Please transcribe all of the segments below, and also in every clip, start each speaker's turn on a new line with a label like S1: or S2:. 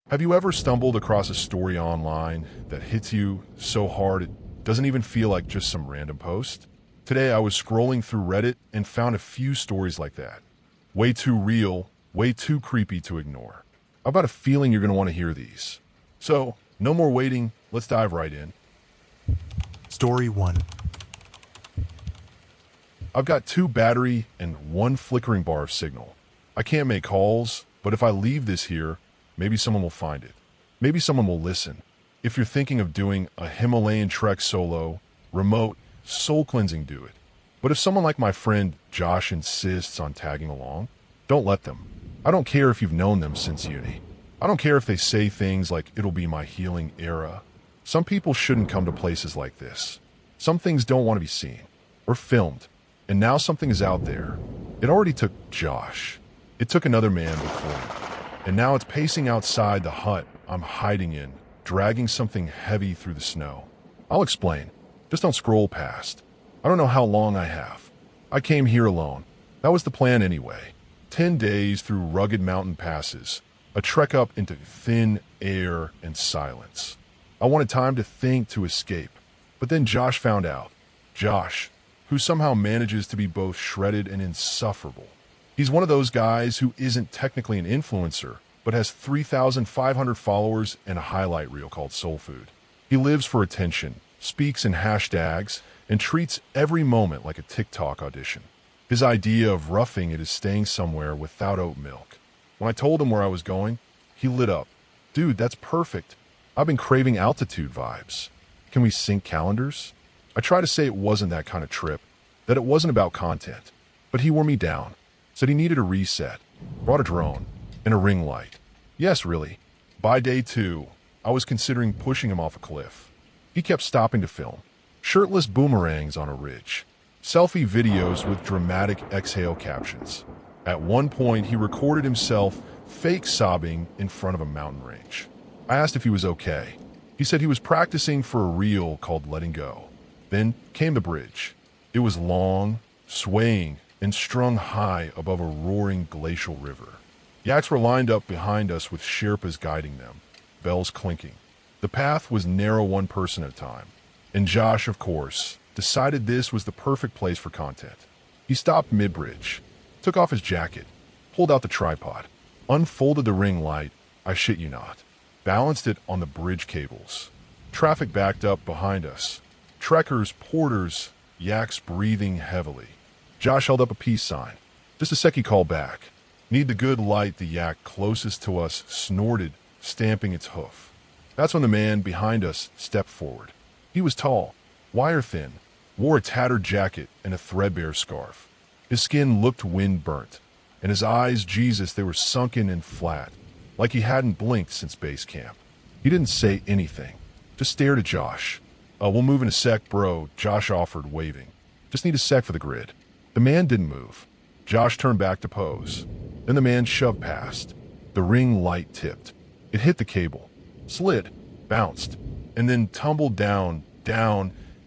S1: Have you ever stumbled across a story online that hits you so hard it doesn't even feel like just some random post? Today I was scrolling through Reddit and found a few stories like that. Way too real, way too creepy to ignore. I've got a feeling you're going to want to hear these. So, no more waiting, let's dive right in.
S2: Story 1.
S1: I've got 2 battery and 1 flickering bar of signal. I can't make calls, but if I leave this here, maybe someone will find it. Maybe someone will listen. If you're thinking of doing a Himalayan trek solo, remote, soul-cleansing, do it. But if someone like my friend Josh insists on tagging along, don't let them. I don't care if you've known them since uni. I don't care if they say things like it'll be my healing era. Some people shouldn't come to places like this. Some things don't want to be seen or filmed. And now something is out there. It already took Josh. It took another man before me. And now it's pacing outside the hut I'm hiding in, dragging something heavy through the snow. I'll explain. Just don't scroll past. I don't know how long I have. I came here alone. That was the plan anyway. 10 days through rugged mountain passes, a trek up into thin air and silence. I wanted time to think, to escape. But then Josh found out. Josh, who somehow manages to be both shredded and insufferable. He's one of those guys who isn't technically an influencer, but has 3,500 followers and a highlight reel called Soul Food. He lives for attention, speaks in hashtags, and treats every moment like a TikTok audition. His idea of roughing it is staying somewhere without oat milk. When I told him where I was going, he lit up. Dude, that's perfect. I've been craving altitude vibes. Can we sync calendars? I tried to say it wasn't that kind of trip, that it wasn't about content, but he wore me down. Said he needed a reset, brought a drone, and a ring light. Yes, really. By day 2, I was considering pushing him off a cliff. He kept stopping to film. Shirtless boomerangs on a ridge. Selfie videos with dramatic exhale captions. At one point, he recorded himself fake sobbing in front of a mountain range. I asked if he was okay. He said he was practicing for a reel called Letting Go. Then came the bridge. It was long, swaying, and strung high above a roaring glacial river. Yaks were lined up behind us with Sherpas guiding them, bells clinking. The path was narrow, one person at a time. And Josh, of course, decided this was the perfect place for content. He stopped mid-bridge, took off his jacket, pulled out the tripod, unfolded the ring light, I shit you not, balanced it on the bridge cables. Traffic backed up behind us. Trekkers, porters, yaks breathing heavily. Josh held up a peace sign. Just a sec, he called back. Need the good light. The yak closest to us snorted, stamping its hoof. That's when the man behind us stepped forward. He was tall, wire-thin, wore a tattered jacket and a threadbare scarf. His skin looked wind-burnt, and his eyes, Jesus, they were sunken and flat, like he hadn't blinked since base camp. He didn't say anything, just stared at Josh. We'll move in a sec, bro, Josh offered, waving. Just need a sec for the grid. The man didn't move. Josh turned back to pose. Then the man shoved past. The ring light tipped. It hit the cable, slid, bounced, and then tumbled down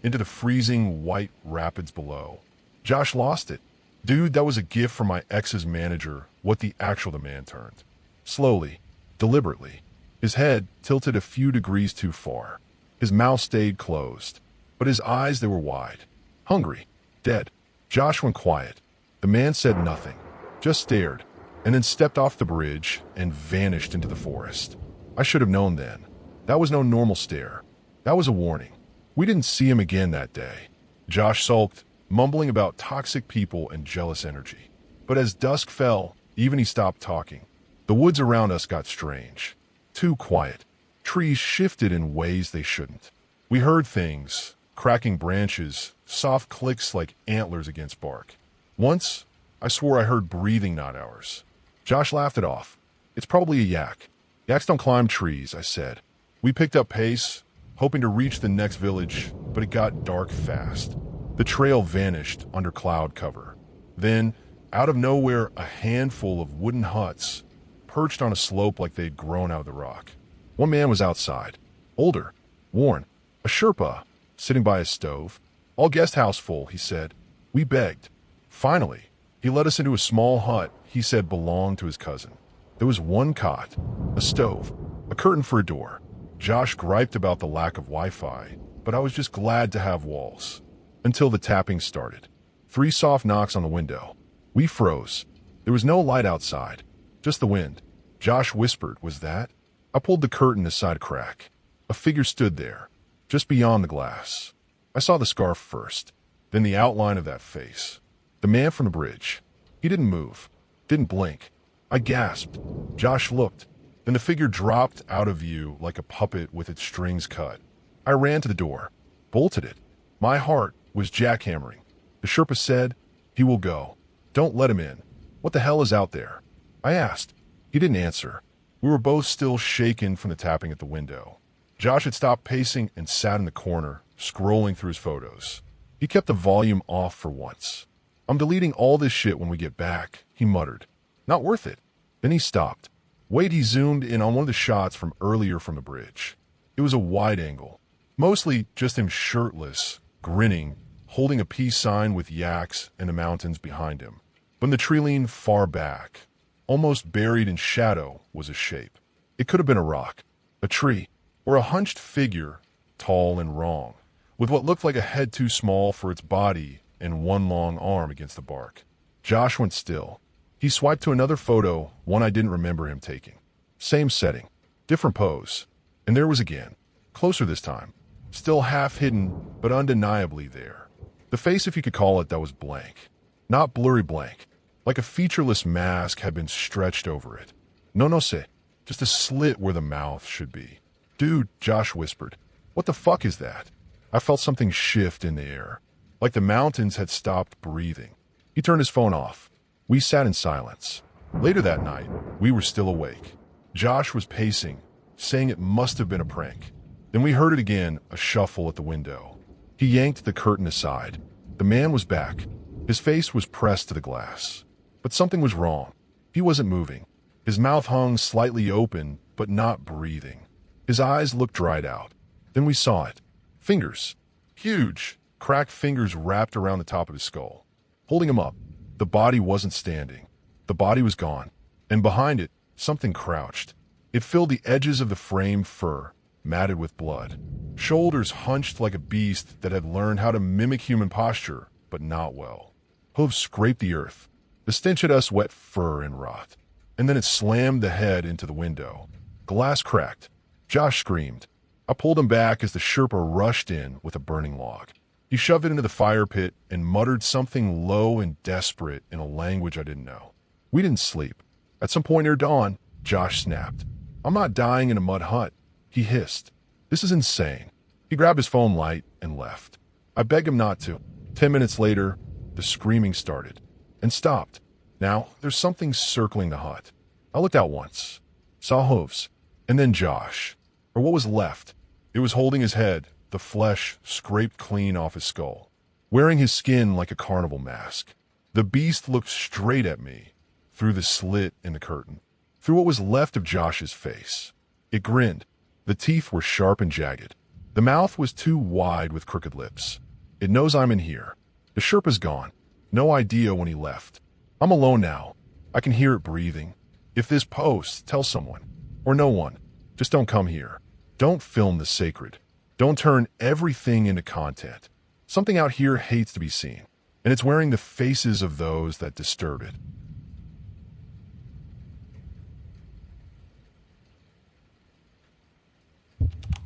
S1: into the freezing white rapids below. Josh lost it. Dude, that was a gift from my ex's manager, what the actual man turned. Slowly, deliberately. His head tilted a few degrees too far. His mouth stayed closed, but his eyes, they were wide. Hungry, dead. Josh went quiet. The man said nothing, just stared, and then stepped off the bridge and vanished into the forest. I should have known then. That was no normal stare. That was a warning. We didn't see him again that day. Josh sulked, mumbling about toxic people and jealous energy. But as dusk fell, even he stopped talking. The woods around us got strange. Too quiet. Trees shifted in ways they shouldn't. We heard things, cracking branches, soft clicks like antlers against bark. Once, I swore I heard breathing, not ours. Josh laughed it off. It's probably a yak. Yaks don't climb trees, I said. We picked up pace, hoping to reach the next village, but it got dark fast. The trail vanished under cloud cover. Then, out of nowhere, a handful of wooden huts perched on a slope like they'd grown out of the rock. One man was outside, older, worn, a Sherpa, sitting by his stove. All guest house full, he said. We begged. Finally, he led us into a small hut he said belonged to his cousin. There was one cot, a stove, A curtain for a door. Josh griped about the lack of Wi-Fi, but I was just glad to have walls. Until the tapping started. 3 soft knocks on the window. We froze. There was no light outside, just the wind. Josh whispered, "Was that?" I pulled the curtain aside a crack. A figure stood there, just beyond the glass. I saw the scarf first, then the outline of that face. The man from the bridge. He didn't move, didn't blink. I gasped. Josh looked. Then the figure dropped out of view like a puppet with its strings cut. I ran to the door, bolted it. My heart was jackhammering. The Sherpa said, "He will go. Don't let him in." "What the hell is out there?" I asked. He didn't answer. We were both still shaken from the tapping at the window. Josh had stopped pacing and sat in the corner, scrolling through his photos. He kept the volume off for once. "I'm deleting all this shit when we get back," he muttered. "Not worth it." Then he stopped. Wait, he zoomed in on one of the shots from earlier from the bridge. It was a wide angle. Mostly just him shirtless, grinning, holding a peace sign with yaks and the mountains behind him. But in the tree leaned far back, almost buried in shadow, was a shape. It could have been a rock, a tree, or a hunched figure, tall and wrong, with what looked like a head too small for its body and one long arm against the bark. Josh went still. He swiped to another photo, one I didn't remember him taking. Same setting, different pose. And there was again, closer this time, still half hidden, but undeniably there. The face, if you could call it, that was blank. Not blurry blank, like a featureless mask had been stretched over it. No sé, just a slit where the mouth should be. "Dude," Josh whispered, "what the fuck is that?" I felt something shift in the air, like the mountains had stopped breathing. He turned his phone off. We sat in silence. Later that night, we were still awake. Josh was pacing, saying it must have been a prank. Then we heard it again, a shuffle at the window. He yanked the curtain aside. The man was back. His face was pressed to the glass. But something was wrong. He wasn't moving. His mouth hung slightly open, but not breathing. His eyes looked dried out. Then we saw it. Fingers. Huge, cracked fingers wrapped around the top of his skull. Holding him up. The body wasn't standing. The body was gone. And behind it, something crouched. It filled the edges of the frame fur, matted with blood. Shoulders hunched like a beast that had learned how to mimic human posture, but not well. Hooves scraped the earth. The stench at us wet fur and rot. And then it slammed the head into the window. Glass cracked. Josh screamed. I pulled him back as the Sherpa rushed in with a burning log. He shoved it into the fire pit and muttered something low and desperate in a language I didn't know. We didn't sleep. At some point near dawn, Josh snapped. "I'm not dying in a mud hut," he hissed. "This is insane." He grabbed his phone light and left. I begged him not to. 10 minutes later, the screaming started and stopped. Now, there's something circling the hut. I looked out once, saw hooves, and then Josh, or what was left. It was holding his head, the flesh scraped clean off his skull, wearing his skin like a carnival mask. The beast looked straight at me, through the slit in the curtain, through what was left of Josh's face. It grinned. The teeth were sharp and jagged. The mouth was too wide with crooked lips. It knows I'm in here. The Sherpa's gone. No idea when he left. I'm alone now. I can hear it breathing. If this post, tell someone. Or no one. Just don't come here. Don't film the sacred. Don't turn everything into content. Something out here hates to be seen, and it's wearing the faces of those that disturb it.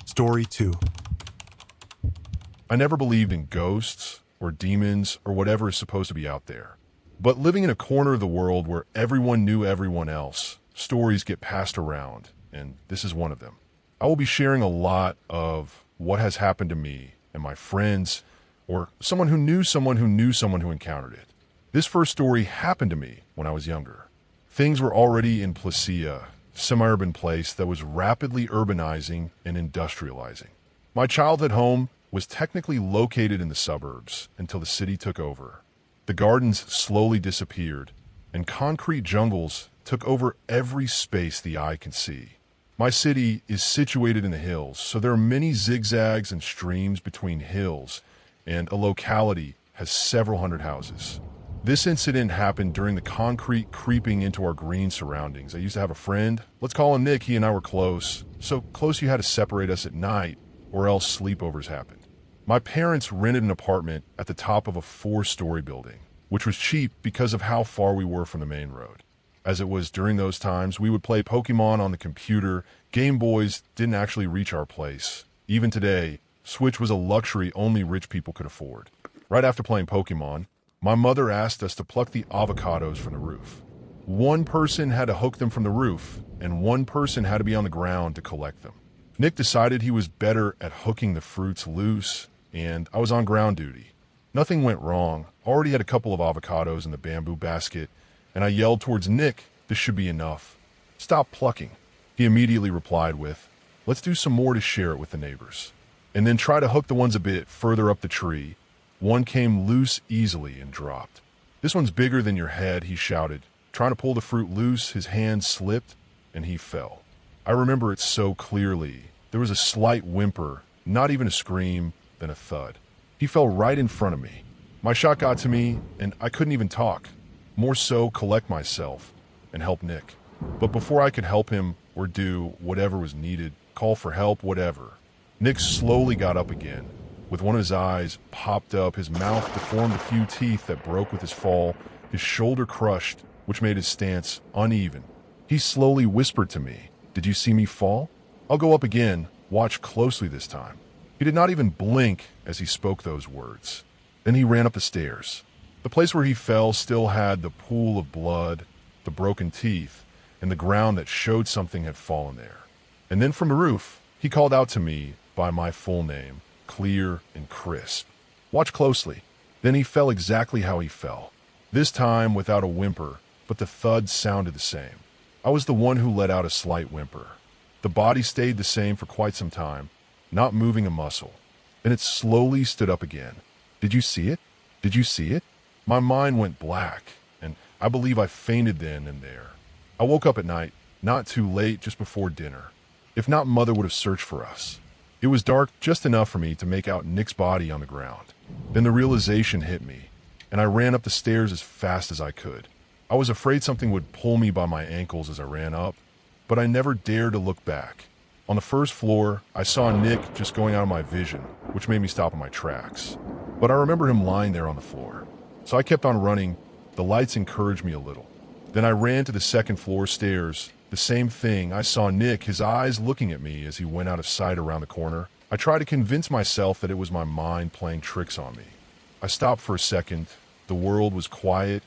S2: Story 2.
S1: I never believed in ghosts or demons or whatever is supposed to be out there. But living in a corner of the world where everyone knew everyone else, stories get passed around, and this is one of them. I will be sharing a lot of what has happened to me and my friends, or someone who knew someone who knew someone who encountered it. This first story happened to me when I was younger. Things were already in Placia, semi-urban place that was rapidly urbanizing and industrializing. My childhood home was technically located in the suburbs until the city took over. The gardens slowly disappeared, and concrete jungles took over every space the eye can see. My city is situated in the hills, so there are many zigzags and streams between hills, and a locality has several hundred houses. This incident happened during the concrete creeping into our green surroundings. I used to have a friend. Let's call him Nick. He and I were close. So close you had to separate us at night, or else sleepovers happened. My parents rented an apartment at the top of a 4-story building, which was cheap because of how far we were from the main road. As it was during those times, we would play Pokemon on the computer. Game Boys didn't actually reach our place. Even today, Switch was a luxury only rich people could afford. Right after playing Pokemon, my mother asked us to pluck the avocados from the roof. One person had to hook them from the roof, and one person had to be on the ground to collect them. Nick decided he was better at hooking the fruits loose, and I was on ground duty. Nothing went wrong. I already had a couple of avocados in the bamboo basket, and I yelled towards Nick, "This should be enough. Stop plucking." He immediately replied with, "Let's do some more to share it with the neighbors." And then try to hook the ones a bit further up the tree. One came loose easily and dropped. "This one's bigger than your head," he shouted. Trying to pull the fruit loose, his hand slipped, and he fell. I remember it so clearly. There was a slight whimper, not even a scream, then a thud. He fell right in front of me. My shot got to me, and I couldn't even talk. More so, collect myself and help Nick. But before I could help him or do whatever was needed, call for help, whatever, Nick slowly got up again. With one of his eyes popped up, his mouth deformed a few teeth that broke with his fall, his shoulder crushed, which made his stance uneven. He slowly whispered to me, "Did you see me fall? I'll go up again. Watch closely this time." He did not even blink as he spoke those words. Then he ran up the stairs. The place where he fell still had the pool of blood, the broken teeth, and the ground that showed something had fallen there. And then from the roof, he called out to me by my full name, clear and crisp. "Watch closely." Then he fell exactly how he fell. This time without a whimper, but the thud sounded the same. I was the one who let out a slight whimper. The body stayed the same for quite some time, not moving a muscle. Then it slowly stood up again. "Did you see it? Did you see it?" My mind went black, and I believe I fainted then and there. I woke up at night, not too late, just before dinner. If not, Mother would have searched for us. It was dark just enough for me to make out Nick's body on the ground. Then the realization hit me, and I ran up the stairs as fast as I could. I was afraid something would pull me by my ankles as I ran up, but I never dared to look back. On the first floor, I saw Nick just going out of my vision, which made me stop in my tracks. But I remember him lying there on the floor. So I kept on running. The lights encouraged me a little. Then I ran to the second floor stairs. The same thing. I saw Nick, his eyes looking at me as he went out of sight around the corner. I tried to convince myself that it was my mind playing tricks on me. I stopped for a second. The world was quiet,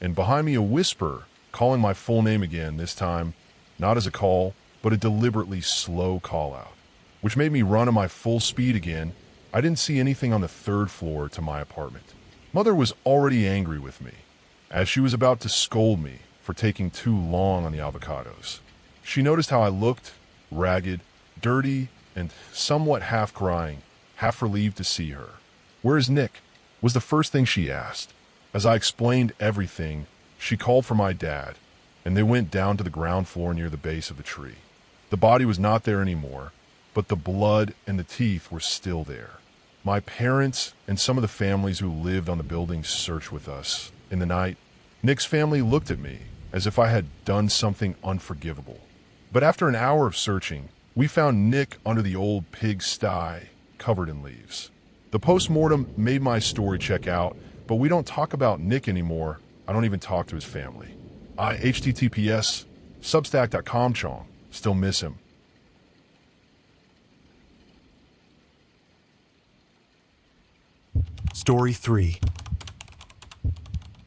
S1: and behind me a whisper, calling my full name again, this time not as a call, but a deliberately slow call out, which made me run at my full speed again. I didn't see anything on the third floor to my apartment. Mother was already angry with me, as she was about to scold me for taking too long on the avocados. She noticed how I looked, ragged, dirty, and somewhat half crying, half relieved to see her. "Where is Nick?" was the first thing she asked. As I explained everything, she called for my dad, and they went down to the ground floor near the base of the tree. The body was not there anymore, but the blood and the teeth were still there. My parents and some of the families who lived on the building searched with us. In the night, Nick's family looked at me as if I had done something unforgivable. But after an hour of searching, we found Nick under the old pig sty, covered in leaves. The post-mortem made my story check out, but we don't talk about Nick anymore. I don't even talk to his family. https substack.com chong. Still miss him.
S2: Story 3.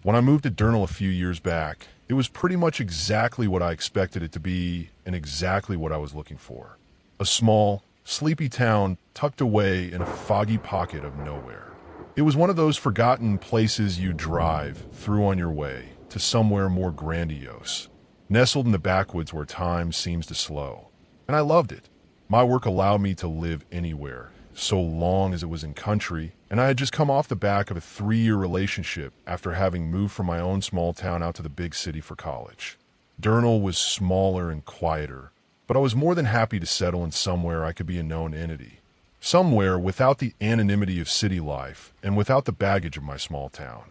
S1: When I moved to Durnal a few years back, it was pretty much exactly what I expected it to be and exactly what I was looking for. A small, sleepy town tucked away in a foggy pocket of nowhere. It was one of those forgotten places you drive through on your way to somewhere more grandiose, nestled in the backwoods where time seems to slow. And I loved it. My work allowed me to live anywhere, so long as it was in country, and I had just come off the back of a 3-year relationship after having moved from my own small town out to the big city for college. Durnal was smaller and quieter, but I was more than happy to settle in somewhere I could be a known entity. Somewhere without the anonymity of city life and without the baggage of my small town.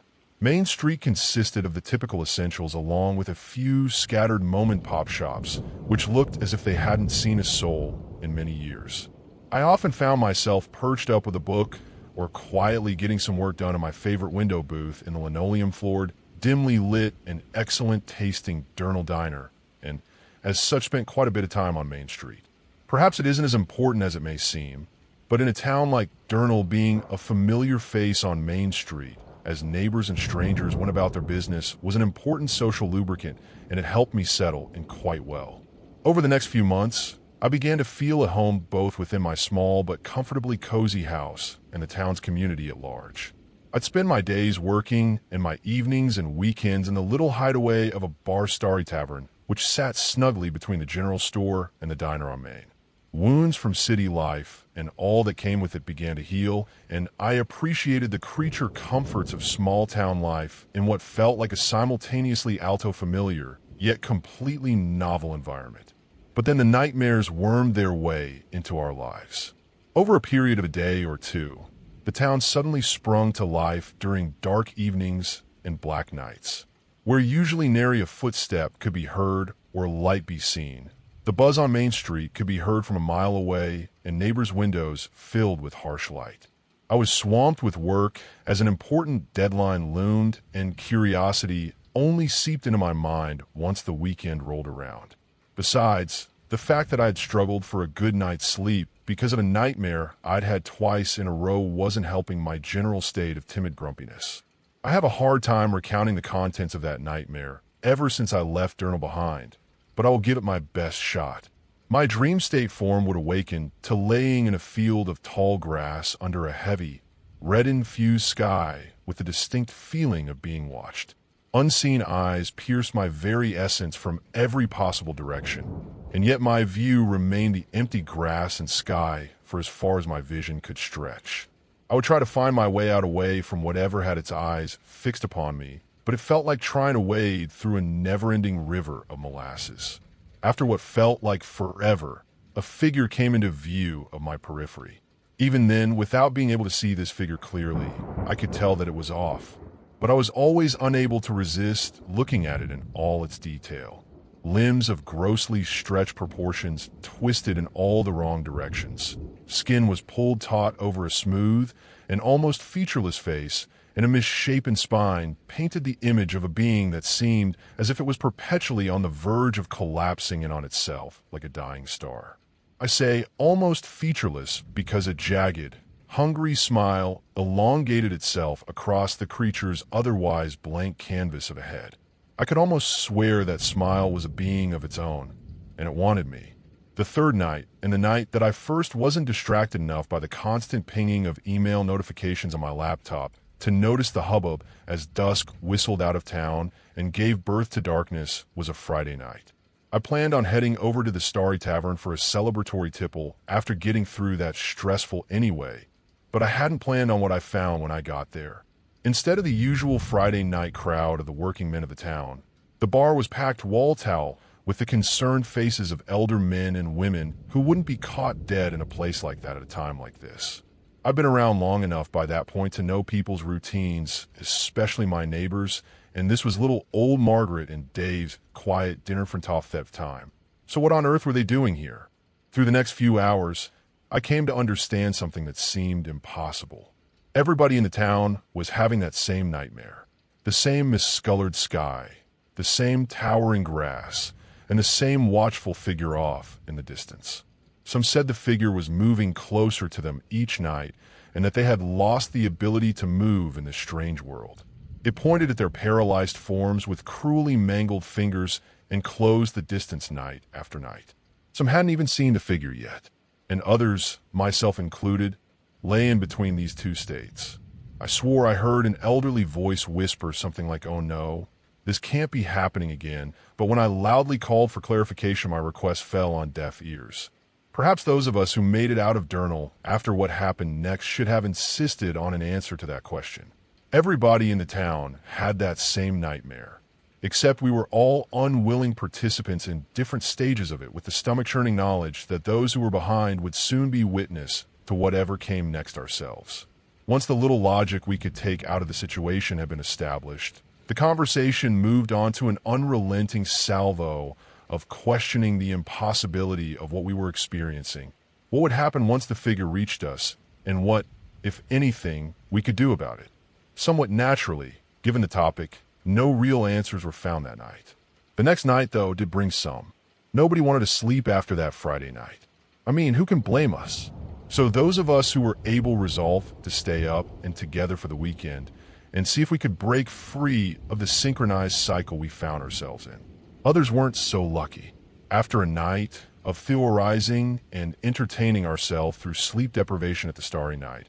S1: Main Street consisted of the typical essentials along with a few scattered mom-and-pop shops, which looked as if they hadn't seen a soul in many years. I often found myself perched up with a book or quietly getting some work done in my favorite window booth in the linoleum-floored, dimly lit, and excellent-tasting Durnal Diner, and as such spent quite a bit of time on Main Street. Perhaps it isn't as important as it may seem, but in a town like Durnal, being a familiar face on Main Street, as neighbors and strangers went about their business, was an important social lubricant, and it helped me settle in quite well. Over the next few months, I began to feel at home both within my small but comfortably cozy house and the town's community at large. I'd spend my days working and my evenings and weekends in the little hideaway of a bar starry tavern, which sat snugly between the general store and the diner on Main. Wounds from city life and all that came with it began to heal, and I appreciated the creature comforts of small-town life in what felt like a simultaneously alto-familiar, yet completely novel environment. But then the nightmares wormed their way into our lives. Over a period of a day or two, the town suddenly sprung to life during dark evenings and black nights, where usually nary a footstep could be heard or light be seen. The buzz on Main Street could be heard from a mile away, and neighbors' windows filled with harsh light. I was swamped with work as an important deadline loomed, and curiosity only seeped into my mind once the weekend rolled around. Besides, the fact that I had struggled for a good night's sleep because of a nightmare I'd had twice in a row wasn't helping my general state of timid grumpiness. I have a hard time recounting the contents of that nightmare ever since I left Durnal behind, but I will give it my best shot. My dream state form would awaken to laying in a field of tall grass under a heavy, red-infused sky with the distinct feeling of being watched. Unseen eyes pierced my very essence from every possible direction, and yet my view remained the empty grass and sky for as far as my vision could stretch. I would try to find my way out away from whatever had its eyes fixed upon me, but it felt like trying to wade through a never-ending river of molasses. After what felt like forever, a figure came into view of my periphery. Even then, without being able to see this figure clearly, I could tell that it was off. But I was always unable to resist looking at it in all its detail. Limbs of grossly stretched proportions twisted in all the wrong directions. Skin was pulled taut over a smooth and almost featureless face, and a misshapen spine painted the image of a being that seemed as if it was perpetually on the verge of collapsing in on itself like a dying star. I say almost featureless because a jagged, hungry smile elongated itself across the creature's otherwise blank canvas of a head. I could almost swear that smile was a being of its own, and it wanted me. The third night, and the night that I first wasn't distracted enough by the constant pinging of email notifications on my laptop to notice the hubbub as dusk whistled out of town and gave birth to darkness, was a Friday night. I planned on heading over to the Starry Tavern for a celebratory tipple after getting through that stressful anyway, but I hadn't planned on what I found when I got there. Instead of the usual Friday night crowd of the working men of the town, the bar was packed wall-towel with the concerned faces of elder men and women who wouldn't be caught dead in a place like that at a time like this. I've been around long enough by that point to know people's routines, especially my neighbors, and this was little old Margaret and Dave's quiet dinner from top theft time. So what on earth were they doing here? Through the next few hours, I came to understand something that seemed impossible. Everybody in the town was having that same nightmare. The same miscolored sky, the same towering grass, and the same watchful figure off in the distance. Some said the figure was moving closer to them each night, and that they had lost the ability to move in this strange world. It pointed at their paralyzed forms with cruelly mangled fingers and closed the distance night after night. Some hadn't even seen the figure yet, and others, myself included, lay in between these two states. I swore I heard an elderly voice whisper something like, "Oh no, this can't be happening again," but when I loudly called for clarification, my request fell on deaf ears. Perhaps those of us who made it out of Durnal after what happened next should have insisted on an answer to that question. Everybody in the town had that same nightmare, except we were all unwilling participants in different stages of it, with the stomach-churning knowledge that those who were behind would soon be witness to whatever came next ourselves. Once the little logic we could take out of the situation had been established, the conversation moved on to an unrelenting salvo of questioning the impossibility of what we were experiencing. What would happen once the figure reached us, and what, if anything, we could do about it? Somewhat naturally, given the topic, no real answers were found that night. The next night, though, did bring some. Nobody wanted to sleep after that Friday night. I mean, who can blame us? So those of us who were able resolved to stay up and together for the weekend and see if we could break free of the synchronized cycle we found ourselves in. Others weren't so lucky. After a night of theorizing and entertaining ourselves through sleep deprivation at the Starry Night,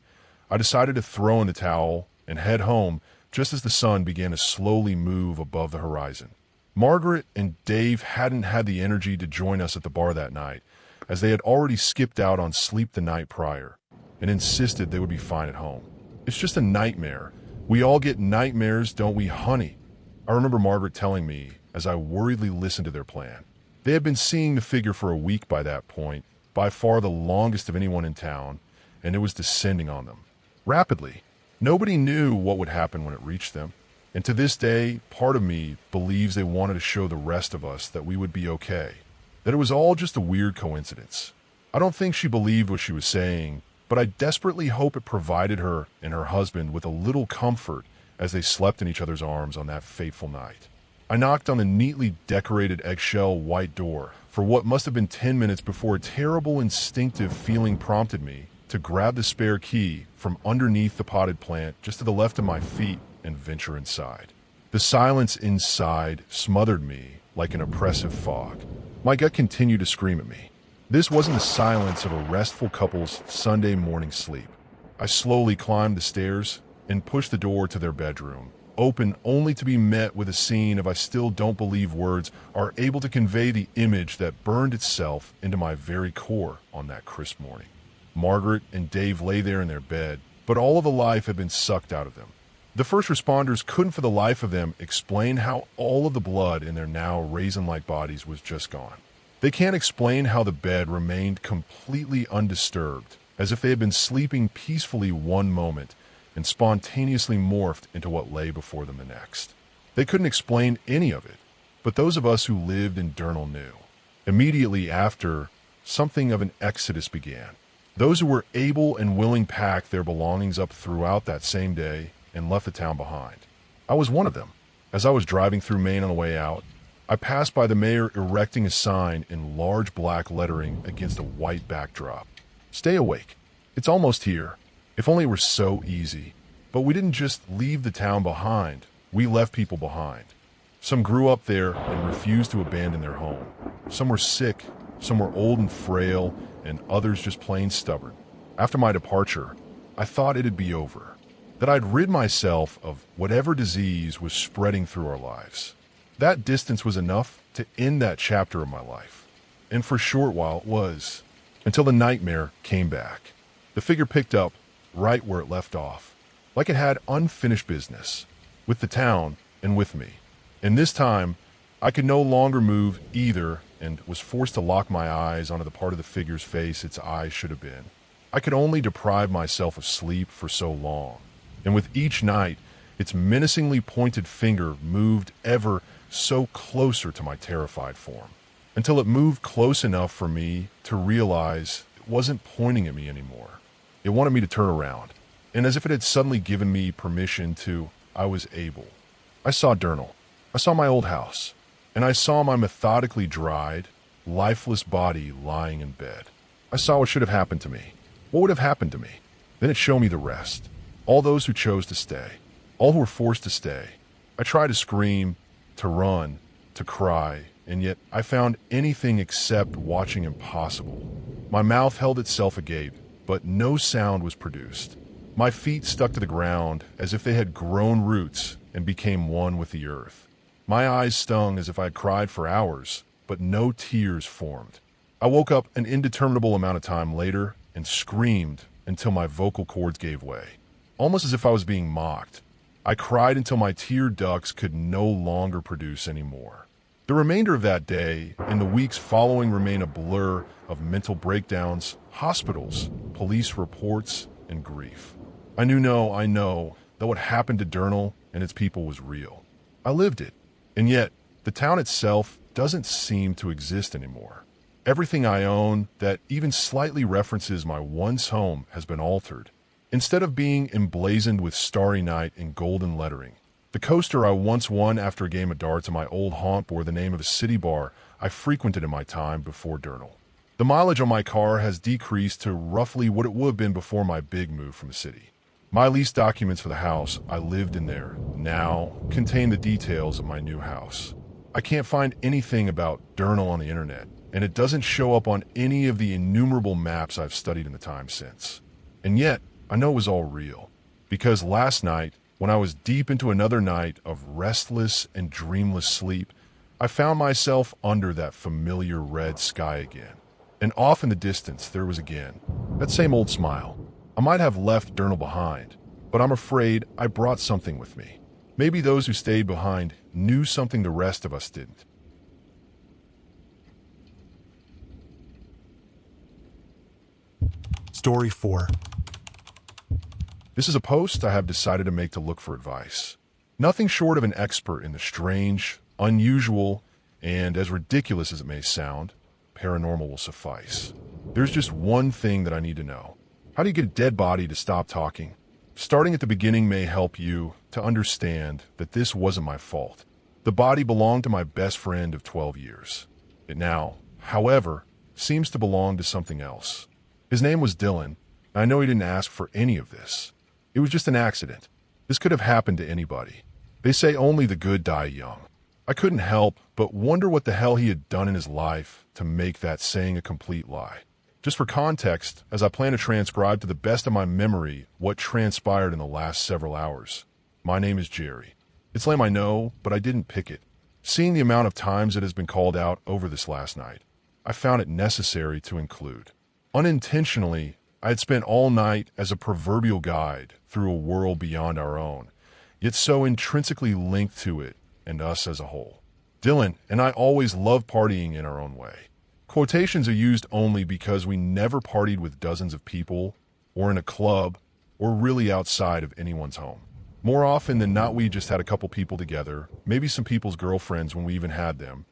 S1: I decided to throw in the towel and head home just as the sun began to slowly move above the horizon. Margaret and Dave hadn't had the energy to join us at the bar that night, as they had already skipped out on sleep the night prior and insisted they would be fine at home. It's just a nightmare. We all get nightmares, don't we, honey? I remember Margaret telling me as I worriedly listened to their plan. They had been seeing the figure for a week by that point, by far the longest of anyone in town, and it was descending on them. Rapidly. Nobody knew what would happen when it reached them, and to this day, part of me believes they wanted to show the rest of us that we would be okay, that it was all just a weird coincidence. I don't think she believed what she was saying, but I desperately hope it provided her and her husband with a little comfort as they slept in each other's arms on that fateful night. I knocked on the neatly decorated eggshell white door for what must have been 10 minutes before a terrible instinctive feeling prompted me to grab the spare key from underneath the potted plant just to the left of my feet and venture inside. The silence inside smothered me like an oppressive fog. My gut continued to scream at me. This wasn't the silence of a restful couple's Sunday morning sleep. I slowly climbed the stairs and pushed the door to their bedroom, open only to be met with a scene of I still don't believe words are able to convey the image that burned itself into my very core on that crisp morning. Margaret and Dave lay there in their bed, but all of the life had been sucked out of them. The first responders couldn't for the life of them explain how all of the blood in their now raisin-like bodies was just gone. They can't explain how the bed remained completely undisturbed, as if they had been sleeping peacefully one moment and spontaneously morphed into what lay before them the next. They couldn't explain any of it, but those of us who lived in Durnal knew. Immediately after, something of an exodus began. Those who were able and willing packed their belongings up throughout that same day and left the town behind. I was one of them. As I was driving through Maine on the way out, I passed by the mayor erecting a sign in large black lettering against a white backdrop. Stay awake. It's almost here. If only it were so easy. But we didn't just leave the town behind. We left people behind. Some grew up there and refused to abandon their home. Some were sick, some were old and frail, and others just plain stubborn. After my departure, I thought it'd be over, that I'd rid myself of whatever disease was spreading through our lives. That distance was enough to end that chapter of my life. And for a short while it was, until the nightmare came back. The figure picked up right where it left off, like it had unfinished business, with the town and with me. And this time, I could no longer move either and was forced to lock my eyes onto the part of the figure's face its eyes should have been. I could only deprive myself of sleep for so long, and with each night, its menacingly pointed finger moved ever so closer to my terrified form, until it moved close enough for me to realize it wasn't pointing at me anymore. It wanted me to turn around, and as if it had suddenly given me permission to, I was able. I saw Durnal. I saw my old house, and I saw my methodically dried, lifeless body lying in bed. I saw what should have happened to me. What would have happened to me? Then it showed me the rest. All those who chose to stay. All who were forced to stay. I tried to scream, to run, to cry, and yet I found anything except watching impossible. My mouth held itself agape, but no sound was produced. My feet stuck to the ground as if they had grown roots and became one with the earth. My eyes stung as if I had cried for hours, but no tears formed. I woke up an indeterminable amount of time later and screamed until my vocal cords gave way, almost as if I was being mocked. I cried until my tear ducts could no longer produce any more. The remainder of that day and the weeks following remain a blur of mental breakdowns, hospitals, police reports, and grief. I know that what happened to Durnal and its people was real. I lived it. And yet, the town itself doesn't seem to exist anymore. Everything I own that even slightly references my once home has been altered. Instead of being emblazoned with Starry Night in golden lettering, the coaster I once won after a game of darts in my old haunt bore the name of a city bar I frequented in my time before Durnal. The mileage on my car has decreased to roughly what it would have been before my big move from the city. My lease documents for the house I lived in there now contain the details of my new house. I can't find anything about Durnal on the internet, and it doesn't show up on any of the innumerable maps I've studied in the time since. And yet, I know it was all real, because last night, when I was deep into another night of restless and dreamless sleep, I found myself under that familiar red sky again. And off in the distance, there was again that same old smile. I might have left Durnal behind, but I'm afraid I brought something with me. Maybe those who stayed behind knew something the rest of us didn't.
S2: Story 4.
S1: This is a post I have decided to make to look for advice. Nothing short of an expert in the strange, unusual, and as ridiculous as it may sound, paranormal will suffice. There's just one thing that I need to know. How do you get a dead body to stop talking? Starting at the beginning may help you to understand that this wasn't my fault. The body belonged to my best friend of 12 years. It now, however, seems to belong to something else. His name was Dylan, and I know he didn't ask for any of this. It was just an accident. This could have happened to anybody. They say only the good die young. I couldn't help but wonder what the hell he had done in his life to make that saying a complete lie. Just for context, as I plan to transcribe to the best of my memory what transpired in the last several hours. My name is Jerry. It's lame I know, but I didn't pick it. Seeing the amount of times it has been called out over this last night, I found it necessary to include. Unintentionally, I had spent all night as a proverbial guide through a world beyond our own, yet so intrinsically linked to it and us as a whole. Dylan and I always loved partying in our own way. Quotations are used only because we never partied with dozens of people, or in a club, or really outside of anyone's home. More often than not, we just had a couple people together, maybe some people's girlfriends when we even had them,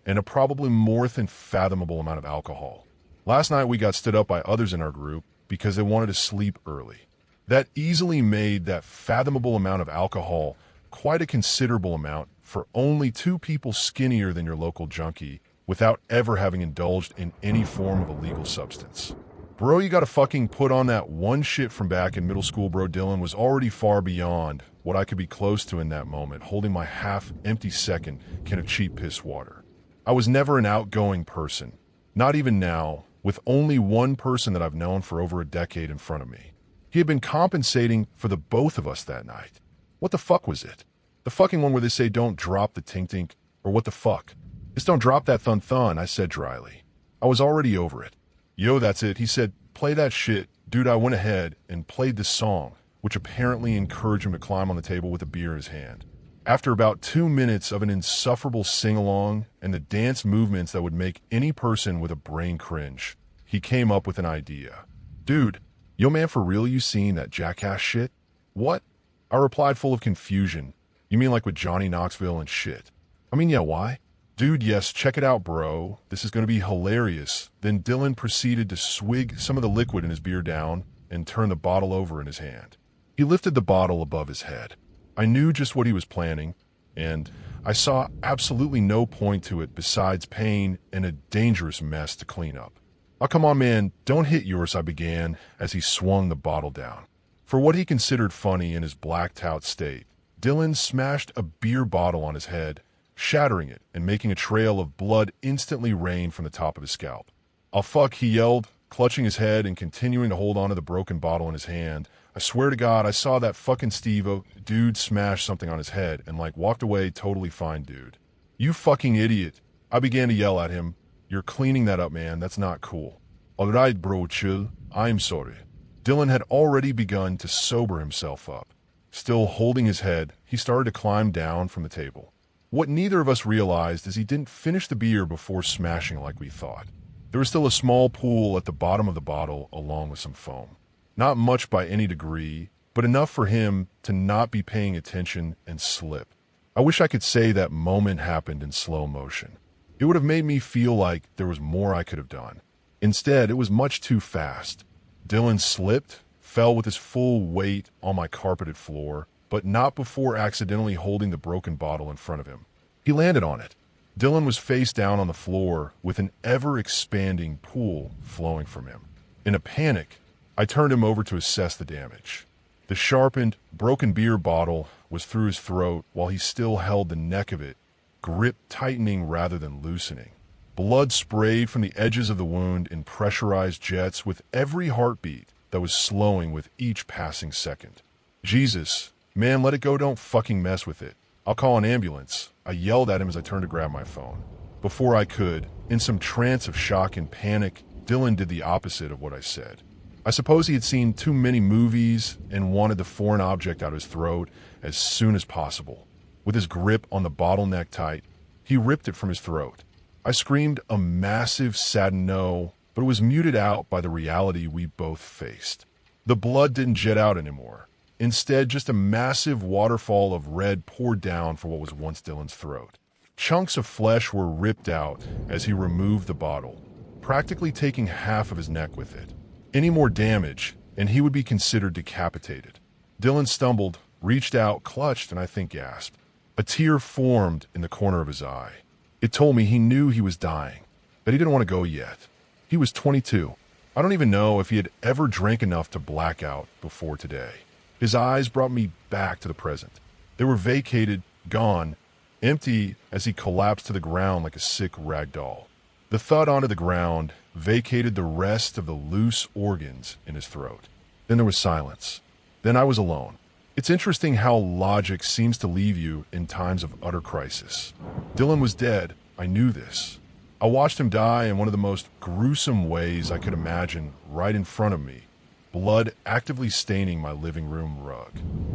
S1: and a probably more than fathomable amount of alcohol. Last night we got stood up by others in our group because they wanted to sleep early. That easily made that fathomable amount of alcohol quite a considerable amount for only two people skinnier than your local junkie without ever having indulged in any form of illegal substance. Bro, you gotta fucking put on that one shit from back in middle school, bro. Dylan was already far beyond what I could be close to in that moment, holding my half-empty second can of cheap piss water. I was never an outgoing person, not even now, with only one person that I've known for over a decade in front of me. He had been compensating for the both of us that night. What the fuck was it? The fucking one where they say don't drop the tink-tink, or what the fuck? Just don't drop that thun-thun, I said dryly. I was already over it. Yo, that's it. He said, play that shit. Dude, I went ahead and played this song, which apparently encouraged him to climb on the table with a beer in his hand. After about 2 minutes of an insufferable sing-along and the dance movements that would make any person with a brain cringe, he came up with an idea. Dude, yo man, for real you seen that jackass shit? What? I replied full of confusion. You mean like with Johnny Knoxville and shit? I mean, yeah, why? Dude, yes, check it out, bro. This is going to be hilarious. Then Dylan proceeded to swig some of the liquid in his beer down and turn the bottle over in his hand. He lifted the bottle above his head. I knew just what he was planning, and I saw absolutely no point to it besides pain and a dangerous mess to clean up. Oh, come on, man, don't hit yours, I began as he swung the bottle down. For what he considered funny in his blacked-out state, Dylan smashed a beer bottle on his head, shattering it and making a trail of blood instantly rain from the top of his scalp. "Oh fuck," he yelled, clutching his head and continuing to hold onto the broken bottle in his hand. I swear to God, I saw that fucking Steve-O dude smash something on his head and walked away totally fine, dude. You fucking idiot. I began to yell at him. You're cleaning that up, man. That's not cool. Alright, bro, chill. I'm sorry. Dylan had already begun to sober himself up. Still holding his head, he started to climb down from the table. What neither of us realized is he didn't finish the beer before smashing like we thought. There was still a small pool at the bottom of the bottle along with some foam. Not much by any degree, but enough for him to not be paying attention and slip. I wish I could say that moment happened in slow motion. It would have made me feel like there was more I could have done. Instead, it was much too fast. Dylan slipped, fell with his full weight on my carpeted floor, but not before accidentally holding the broken bottle in front of him. He landed on it. Dylan was face down on the floor with an ever-expanding pool flowing from him. In a panic, I turned him over to assess the damage. The sharpened, broken beer bottle was through his throat while he still held the neck of it, grip tightening rather than loosening. Blood sprayed from the edges of the wound in pressurized jets with every heartbeat that was slowing with each passing second. Jesus, man, let it go, don't fucking mess with it. I'll call an ambulance, I yelled at him as I turned to grab my phone. Before I could, in some trance of shock and panic, Dylan did the opposite of what I said. I suppose he had seen too many movies and wanted the foreign object out of his throat as soon as possible. With his grip on the bottleneck tight, he ripped it from his throat. I screamed a massive, saddened no, but it was muted out by the reality we both faced. The blood didn't jet out anymore. Instead, just a massive waterfall of red poured down for what was once Dylan's throat. Chunks of flesh were ripped out as he removed the bottle, practically taking half of his neck with it. Any more damage, and he would be considered decapitated. Dylan stumbled, reached out, clutched, and I think gasped. A tear formed in the corner of his eye. It told me he knew he was dying, that he didn't want to go yet. He was 22. I don't even know if he had ever drank enough to black out before today. His eyes brought me back to the present. They were vacated, gone, empty as he collapsed to the ground like a sick rag doll. The thud onto the ground vacated the rest of the loose organs in his throat. Then there was silence. Then I was alone. It's interesting how logic seems to leave you in times of utter crisis. Dylan was dead. I knew this. I watched him die in one of the most gruesome ways I could imagine right in front of me, blood actively staining my living room rug.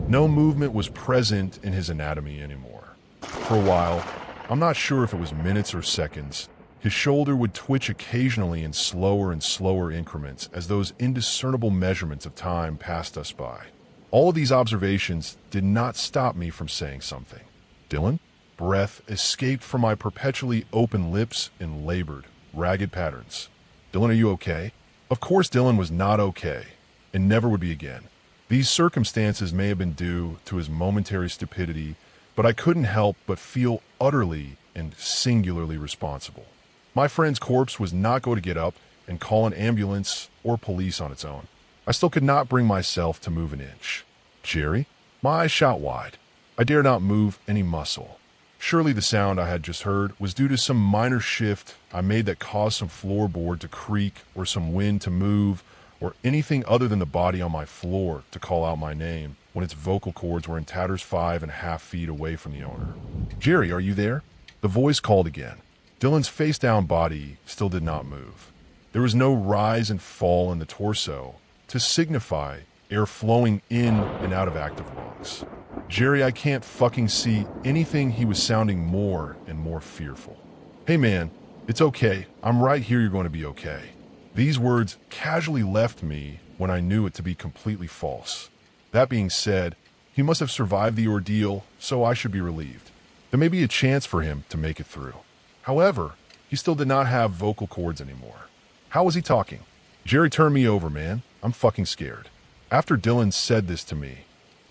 S1: No movement was present in his anatomy anymore. For a while, I'm not sure if it was minutes or seconds, his shoulder would twitch occasionally in slower and slower increments as those indiscernible measurements of time passed us by. All of these observations did not stop me from saying something. Dylan? Breath escaped from my perpetually open lips in labored, ragged patterns. Dylan, are you okay? Of course Dylan was not okay, and never would be again. These circumstances may have been due to his momentary stupidity, but I couldn't help but feel utterly and singularly responsible. My friend's corpse was not going to get up and call an ambulance or police on its own. I still could not bring myself to move an inch. Jerry? My eyes shot wide. I dare not move any muscle. Surely the sound I had just heard was due to some minor shift I made that caused some floorboard to creak or some wind to move or anything other than the body on my floor to call out my name when its vocal cords were in tatters 5.5 feet away from the owner. Jerry, are you there? The voice called again. Dylan's face-down body still did not move. There was no rise and fall in the torso to signify air flowing in and out of active lungs. Jerry, I can't fucking see anything. He was sounding more and more fearful. Hey man, it's okay. I'm right here. You're going to be okay. These words casually left me when I knew it to be completely false. That being said, he must have survived the ordeal, so I should be relieved. There may be a chance for him to make it through. However, he still did not have vocal cords anymore. How was he talking? Jerry, turn me over, man. I'm fucking scared. After Dylan said this to me,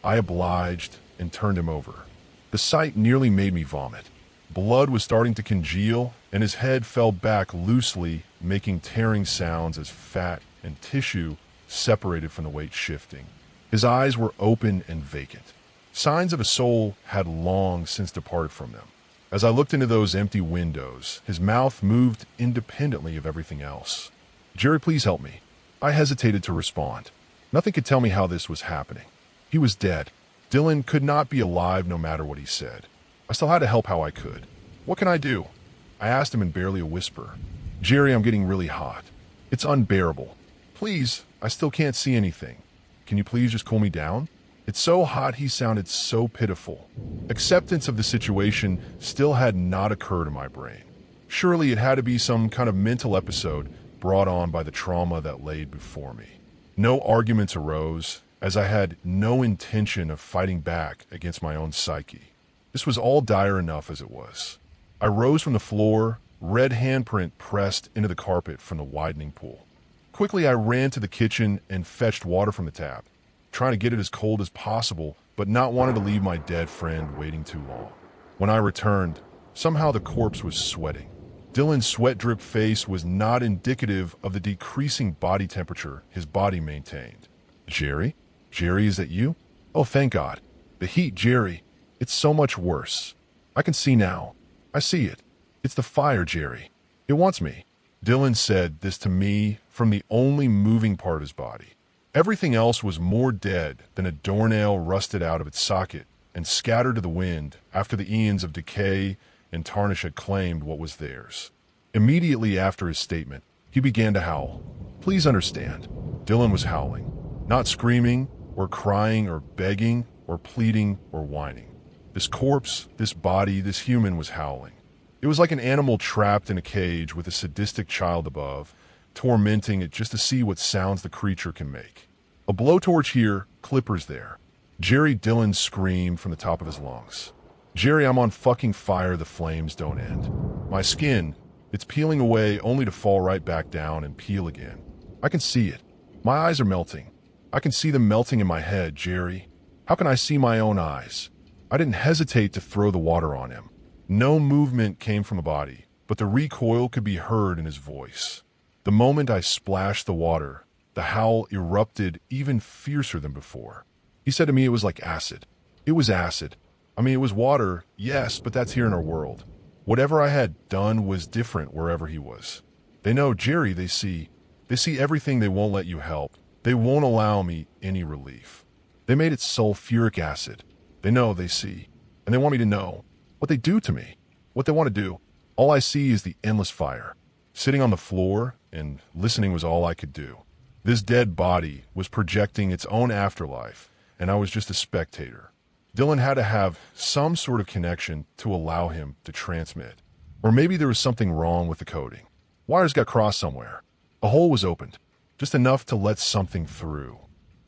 S1: I obliged and turned him over. The sight nearly made me vomit. Blood was starting to congeal, and his head fell back loosely, making tearing sounds as fat and tissue separated from the weight shifting. His eyes were open and vacant. Signs of a soul had long since departed from them. As I looked into those empty windows, his mouth moved independently of everything else. Jerry, please help me. I hesitated to respond. Nothing could tell me how this was happening. He was dead. Dylan could not be alive no matter what he said. I still had to help how I could. What can I do? I asked him in barely a whisper. Jerry, I'm getting really hot. It's unbearable. Please, I still can't see anything. Can you please just cool me down? It's so hot. He sounded so pitiful. Acceptance of the situation still had not occurred in my brain. Surely it had to be some kind of mental episode brought on by the trauma that laid before me. No arguments arose, as I had no intention of fighting back against my own psyche. This was all dire enough as it was. I rose from the floor, red handprint pressed into the carpet from the widening pool. Quickly, I ran to the kitchen and fetched water from the tap, trying to get it as cold as possible, but not wanting to leave my dead friend waiting too long. When I returned, somehow the corpse was sweating. Dylan's sweat-dripped face was not indicative of the decreasing body temperature his body maintained. Jerry? Jerry, is that you? Oh, thank God. The heat, Jerry. It's so much worse. I can see now. I see it. It's the fire, Jerry. It wants me. Dylan said this to me from the only moving part of his body. Everything else was more dead than a doornail rusted out of its socket and scattered to the wind after the eons of decay and tarnish had claimed what was theirs. Immediately after his statement, he began to howl. Please understand, Dylan was howling, not screaming or crying or begging or pleading or whining. This corpse, this body, this human was howling. It was like an animal trapped in a cage with a sadistic child above, tormenting it just to see what sounds the creature can make. A blowtorch here, clippers there. Jerry Dylan screamed from the top of his lungs. Jerry, I'm on fucking fire, the flames don't end. My skin, it's peeling away only to fall right back down and peel again. I can see it. My eyes are melting. I can see them melting in my head, Jerry. How can I see my own eyes? I didn't hesitate to throw the water on him. No movement came from the body, but the recoil could be heard in his voice. The moment I splashed the water, the howl erupted even fiercer than before. He said to me it was like acid. It was acid. It was water, yes, but that's here in our world. Whatever I had done was different wherever he was. They know, Jerry, they see everything. They won't let you help. They won't allow me any relief. They made it sulfuric acid. They know, they see, and they want me to know what they do to me, what they want to do. All I see is the endless fire. Sitting on the floor and listening was all I could do. This dead body was projecting its own afterlife, and I was just a spectator. Dylan had to have some sort of connection to allow him to transmit. Or maybe there was something wrong with the coding. Wires got crossed somewhere. A hole was opened, just enough to let something through.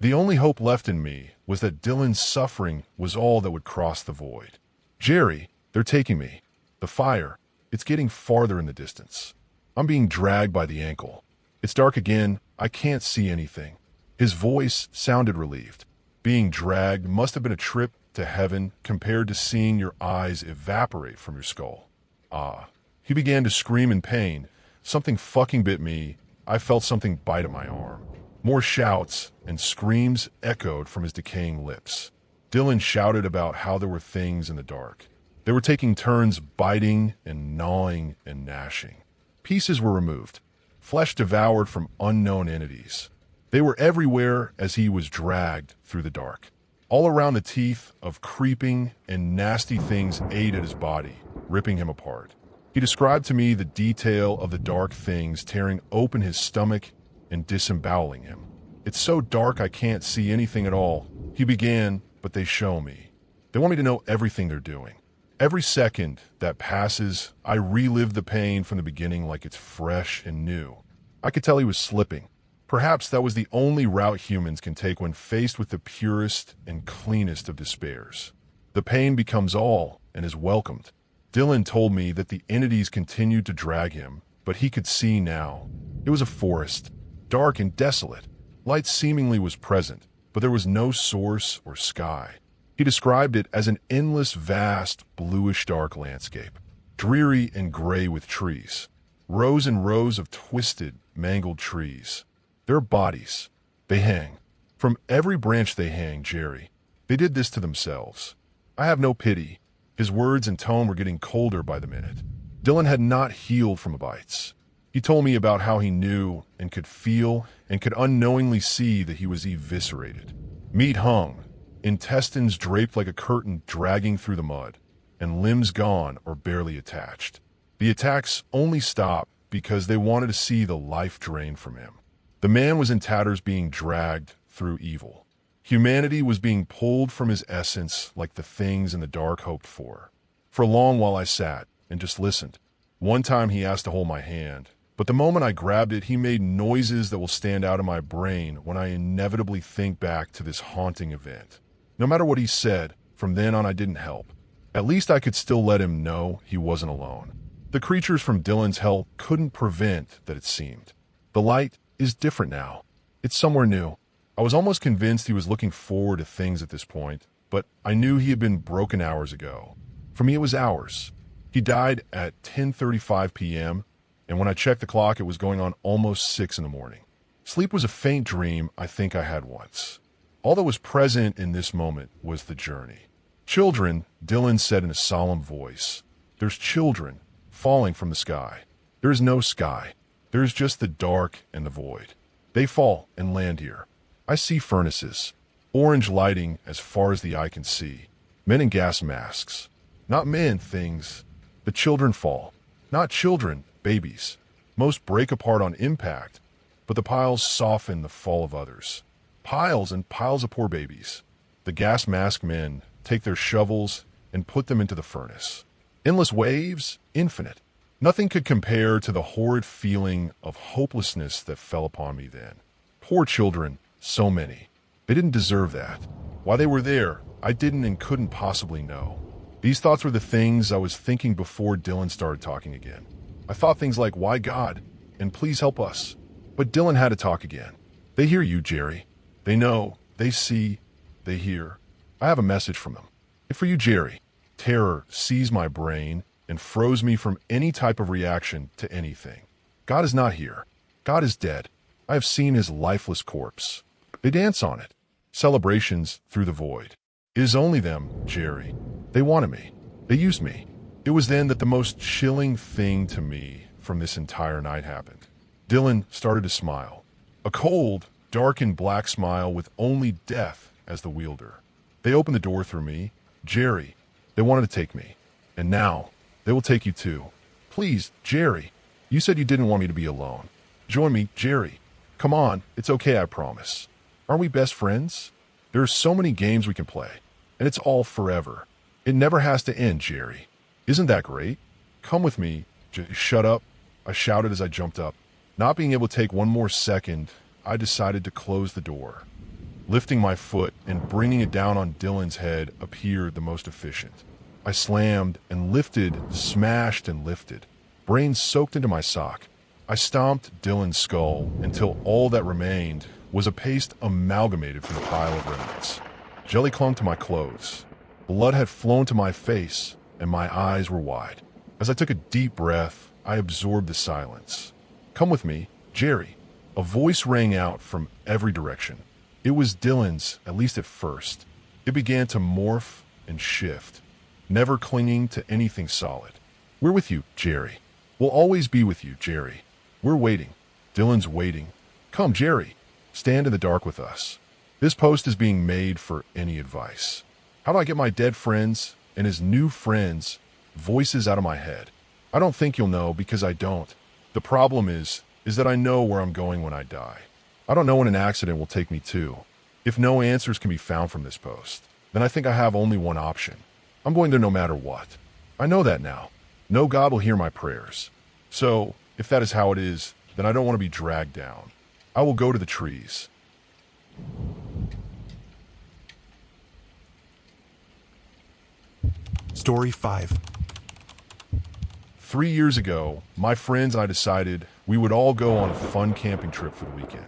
S1: The only hope left in me was that Dylan's suffering was all that would cross the void. Jerry, they're taking me. The fire, it's getting farther in the distance. I'm being dragged by the ankle. It's dark again. I can't see anything. His voice sounded relieved. Being dragged must have been a trip to heaven compared to seeing your eyes evaporate from your skull. Ah. He began to scream in pain. Something fucking bit me. I felt something bite at my arm. More shouts and screams echoed from his decaying lips. Dylan shouted about how there were things in the dark. They were taking turns biting and gnawing and gnashing. Pieces were removed, flesh devoured from unknown entities. They were everywhere as he was dragged through the dark. All around the teeth of creeping and nasty things ate at his body, ripping him apart. He described to me the detail of the dark things tearing open his stomach and disemboweling him. It's so dark I can't see anything at all. He began, but they show me. They want me to know everything they're doing. Every second that passes, I relive the pain from the beginning like it's fresh and new. I could tell he was slipping. Perhaps that was the only route humans can take when faced with the purest and cleanest of despairs. The pain becomes all and is welcomed. Dylan told me that the entities continued to drag him, but he could see now. It was a forest, dark and desolate. Light seemingly was present, but there was no source or sky. He described it as an endless, vast, bluish-dark landscape, dreary and gray with trees. Rows and rows of twisted, mangled trees. Their bodies. They hang. From every branch they hang, Jerry. They did this to themselves. I have no pity. His words and tone were getting colder by the minute. Dylan had not healed from the bites. He told me about how he knew and could feel and could unknowingly see that he was eviscerated. Meat hung, intestines draped like a curtain dragging through the mud, and limbs gone or barely attached. The attacks only stopped because they wanted to see the life drain from him. The man was in tatters being dragged through evil. Humanity was being pulled from his essence like the things in the dark hoped for. For a long while I sat and just listened. One time he asked to hold my hand, But the moment I grabbed it, he made noises that will stand out in my brain when I inevitably think back to this haunting event. No matter what he said, from then on I didn't help. At least I could still let him know he wasn't alone. The creatures from Dylan's hell couldn't prevent that, it seemed. The light is different now. It's somewhere new. I was almost convinced he was looking forward to things at this point, but I knew he had been broken hours ago. For me, it was hours. He died at 10:35 p.m., and when I checked the clock, it was going on almost 6 in the morning. Sleep was a faint dream I think I had once. All that was present in this moment was the journey. Children, Dylan said in a solemn voice. There's children falling from the sky. There is no sky. There is just the dark and the void. They fall and land here. I see furnaces, orange lighting as far as the eye can see. Men in gas masks. Not men, things. The children fall. Not children, babies. Most break apart on impact, but the piles soften the fall of others. Piles and piles of poor babies. The gas mask men take their shovels and put them into the furnace. Endless waves, infinite. Nothing could compare to the horrid feeling of hopelessness that fell upon me then. Poor children, so many. They didn't deserve that. Why they were there, I didn't and couldn't possibly know. These thoughts were the things I was thinking before Dylan started talking again. I thought things like, why God? And please help us. But Dylan had to talk again. They hear you, Jerry. They know, they see, they hear. I have a message from them. And for you, Jerry. Terror seized my brain and froze me from any type of reaction to anything. God is not here. God is dead. I have seen his lifeless corpse. They dance on it. Celebrations through the void. It is only them, Jerry. They wanted me. They used me. It was then that the most chilling thing to me from this entire night happened. Dylan started to smile. A cold, dark and black smile with only death as the wielder. They opened the door through me. Jerry. They wanted to take me. And now, they will take you too. Please, Jerry. You said you didn't want me to be alone. Join me, Jerry. Come on, it's okay, I promise. Aren't we best friends? There are so many games we can play, and it's all forever. It never has to end, Jerry. Isn't that great? Come with me. Shut up, I shouted as I jumped up. Not being able to take one more second, I decided to close the door. Lifting my foot and bringing it down on Dylan's head appeared the most efficient. I slammed and lifted, smashed and lifted. Brains soaked into my sock. I stomped Dylan's skull until all that remained was a paste amalgamated from the pile of remnants. Jelly clung to my clothes. Blood had flown to my face, and my eyes were wide. As I took a deep breath, I absorbed the silence. Come with me, Jerry. A voice rang out from every direction. It was Dylan's, at least at first. It began to morph and shift, never clinging to anything solid. We're with you, Jerry. We'll always be with you, Jerry. We're waiting. Dylan's waiting. Come, Jerry. Stand in the dark with us. This post is being made for any advice. How do I get my dead friends and his new friends voices out of my head? I don't think you'll know because I don't. The problem is that I know where I'm going when I die. I don't know when an accident will take me to. If no answers can be found from this post, then I think I have only one option. I'm going there no matter what. I know that now. No God will hear my prayers. So, if that is how it is, then I don't want to be dragged down. I will go to the trees.
S2: Story 5.
S1: 3 years ago, my friends and I decided we would all go on a fun camping trip for the weekend.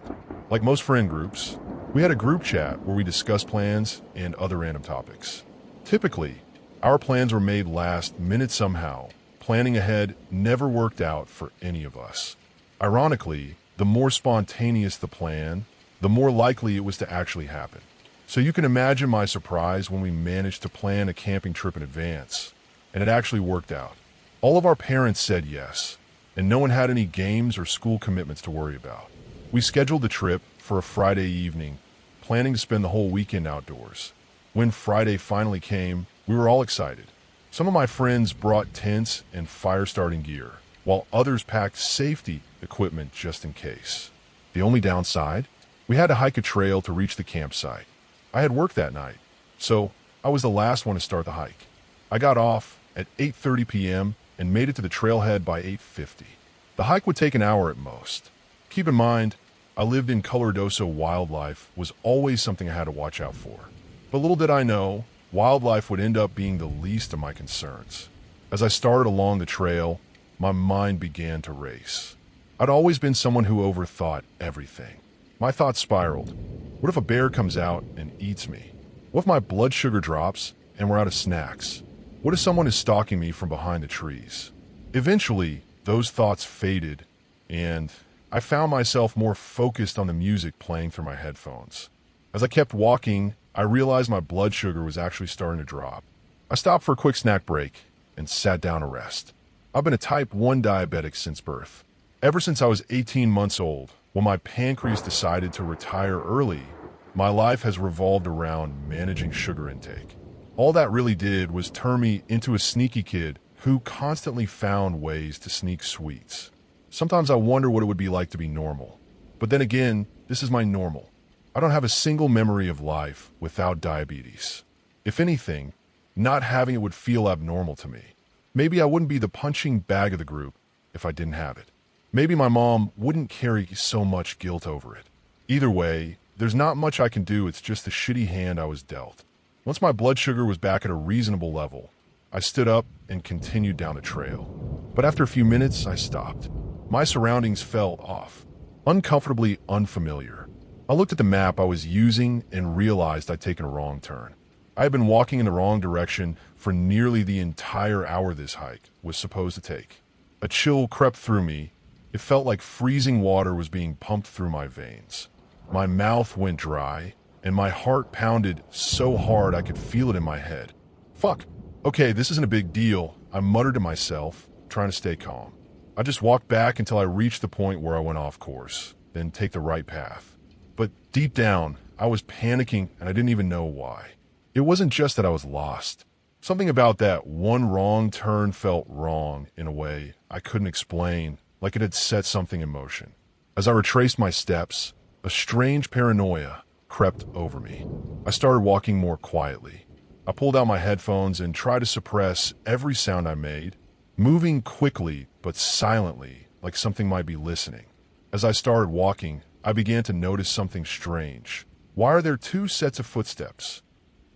S1: Like most friend groups, we had a group chat where we discussed plans and other random topics. Typically, our plans were made last minute somehow. Planning ahead never worked out for any of us. Ironically, the more spontaneous the plan, the more likely it was to actually happen. So you can imagine my surprise when we managed to plan a camping trip in advance, and it actually worked out. All of our parents said yes, and no one had any games or school commitments to worry about. We scheduled the trip for a Friday evening, planning to spend the whole weekend outdoors. When Friday finally came, we were all excited. Some of my friends brought tents and fire-starting gear, while others packed safety equipment just in case. The only downside? We had to hike a trail to reach the campsite. I had work that night, so I was the last one to start the hike. I got off at 8:30 p.m. and made it to the trailhead by 8:50. The hike would take an hour at most. Keep in mind, I lived in Colorado, so wildlife was always something I had to watch out for. But little did I know, wildlife would end up being the least of my concerns. As I started along the trail, my mind began to race. I'd always been someone who overthought everything. My thoughts spiraled. What if a bear comes out and eats me? What if my blood sugar drops and we're out of snacks? What if someone is stalking me from behind the trees? Eventually, those thoughts faded, and I found myself more focused on the music playing through my headphones. As I kept walking, I realized my blood sugar was actually starting to drop. I stopped for a quick snack break and sat down to rest. I've been a type 1 diabetic since birth. Ever since I was 18 months old, when my pancreas decided to retire early, my life has revolved around managing sugar intake. All that really did was turn me into a sneaky kid who constantly found ways to sneak sweets. Sometimes I wonder what it would be like to be normal. But then again, this is my normal. I don't have a single memory of life without diabetes. If anything, not having it would feel abnormal to me. Maybe I wouldn't be the punching bag of the group if I didn't have it. Maybe my mom wouldn't carry so much guilt over it. Either way, there's not much I can do. It's just the shitty hand I was dealt. Once my blood sugar was back at a reasonable level, I stood up and continued down the trail. But after a few minutes, I stopped. My surroundings felt off, uncomfortably unfamiliar. I looked at the map I was using and realized I'd taken a wrong turn. I had been walking in the wrong direction for nearly the entire hour this hike was supposed to take. A chill crept through me. It felt like freezing water was being pumped through my veins. My mouth went dry, and my heart pounded so hard I could feel it in my head. Fuck. Okay, this isn't a big deal, I muttered to myself, trying to stay calm. I just walked back until I reached the point where I went off course, then take the right path. But deep down, I was panicking and I didn't even know why. It wasn't just that I was lost. Something about that one wrong turn felt wrong in a way I couldn't explain, like it had set something in motion. As I retraced my steps, a strange paranoia crept over me. I started walking more quietly. I pulled out my headphones and tried to suppress every sound I made, moving quickly but silently, like something might be listening. As I started walking, I began to notice something strange. Why are there two sets of footsteps?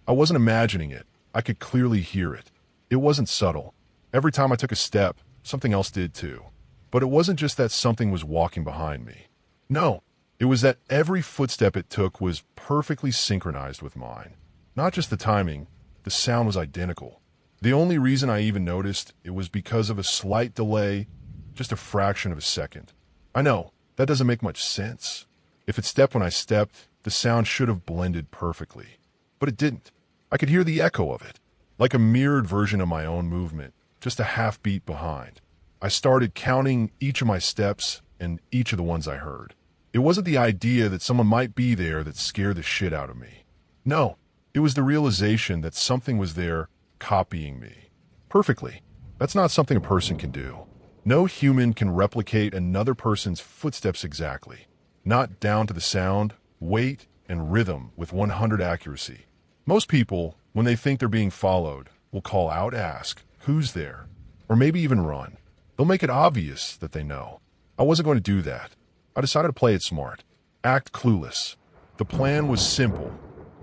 S1: I wasn't imagining it. I could clearly hear it. It wasn't subtle. Every time I took a step, something else did too. But it wasn't just that something was walking behind me. No, it was that every footstep it took was perfectly synchronized with mine. Not just the timing, the sound was identical. The only reason I even noticed it was because of a slight delay, just a fraction of a second. I know, that doesn't make much sense. If it stepped when I stepped, the sound should have blended perfectly. But it didn't. I could hear the echo of it, like a mirrored version of my own movement, just a half beat behind. I started counting each of my steps and each of the ones I heard. It wasn't the idea that someone might be there that scared the shit out of me. No, it was the realization that something was there copying me. Perfectly. That's not something a person can do. No human can replicate another person's footsteps exactly. Not down to the sound, weight, and rhythm with 100 accuracy. Most people, when they think they're being followed, will call out, ask, who's there? Or maybe even run. They'll make it obvious that they know. I wasn't going to do that. I decided to play it smart. Act clueless. The plan was simple.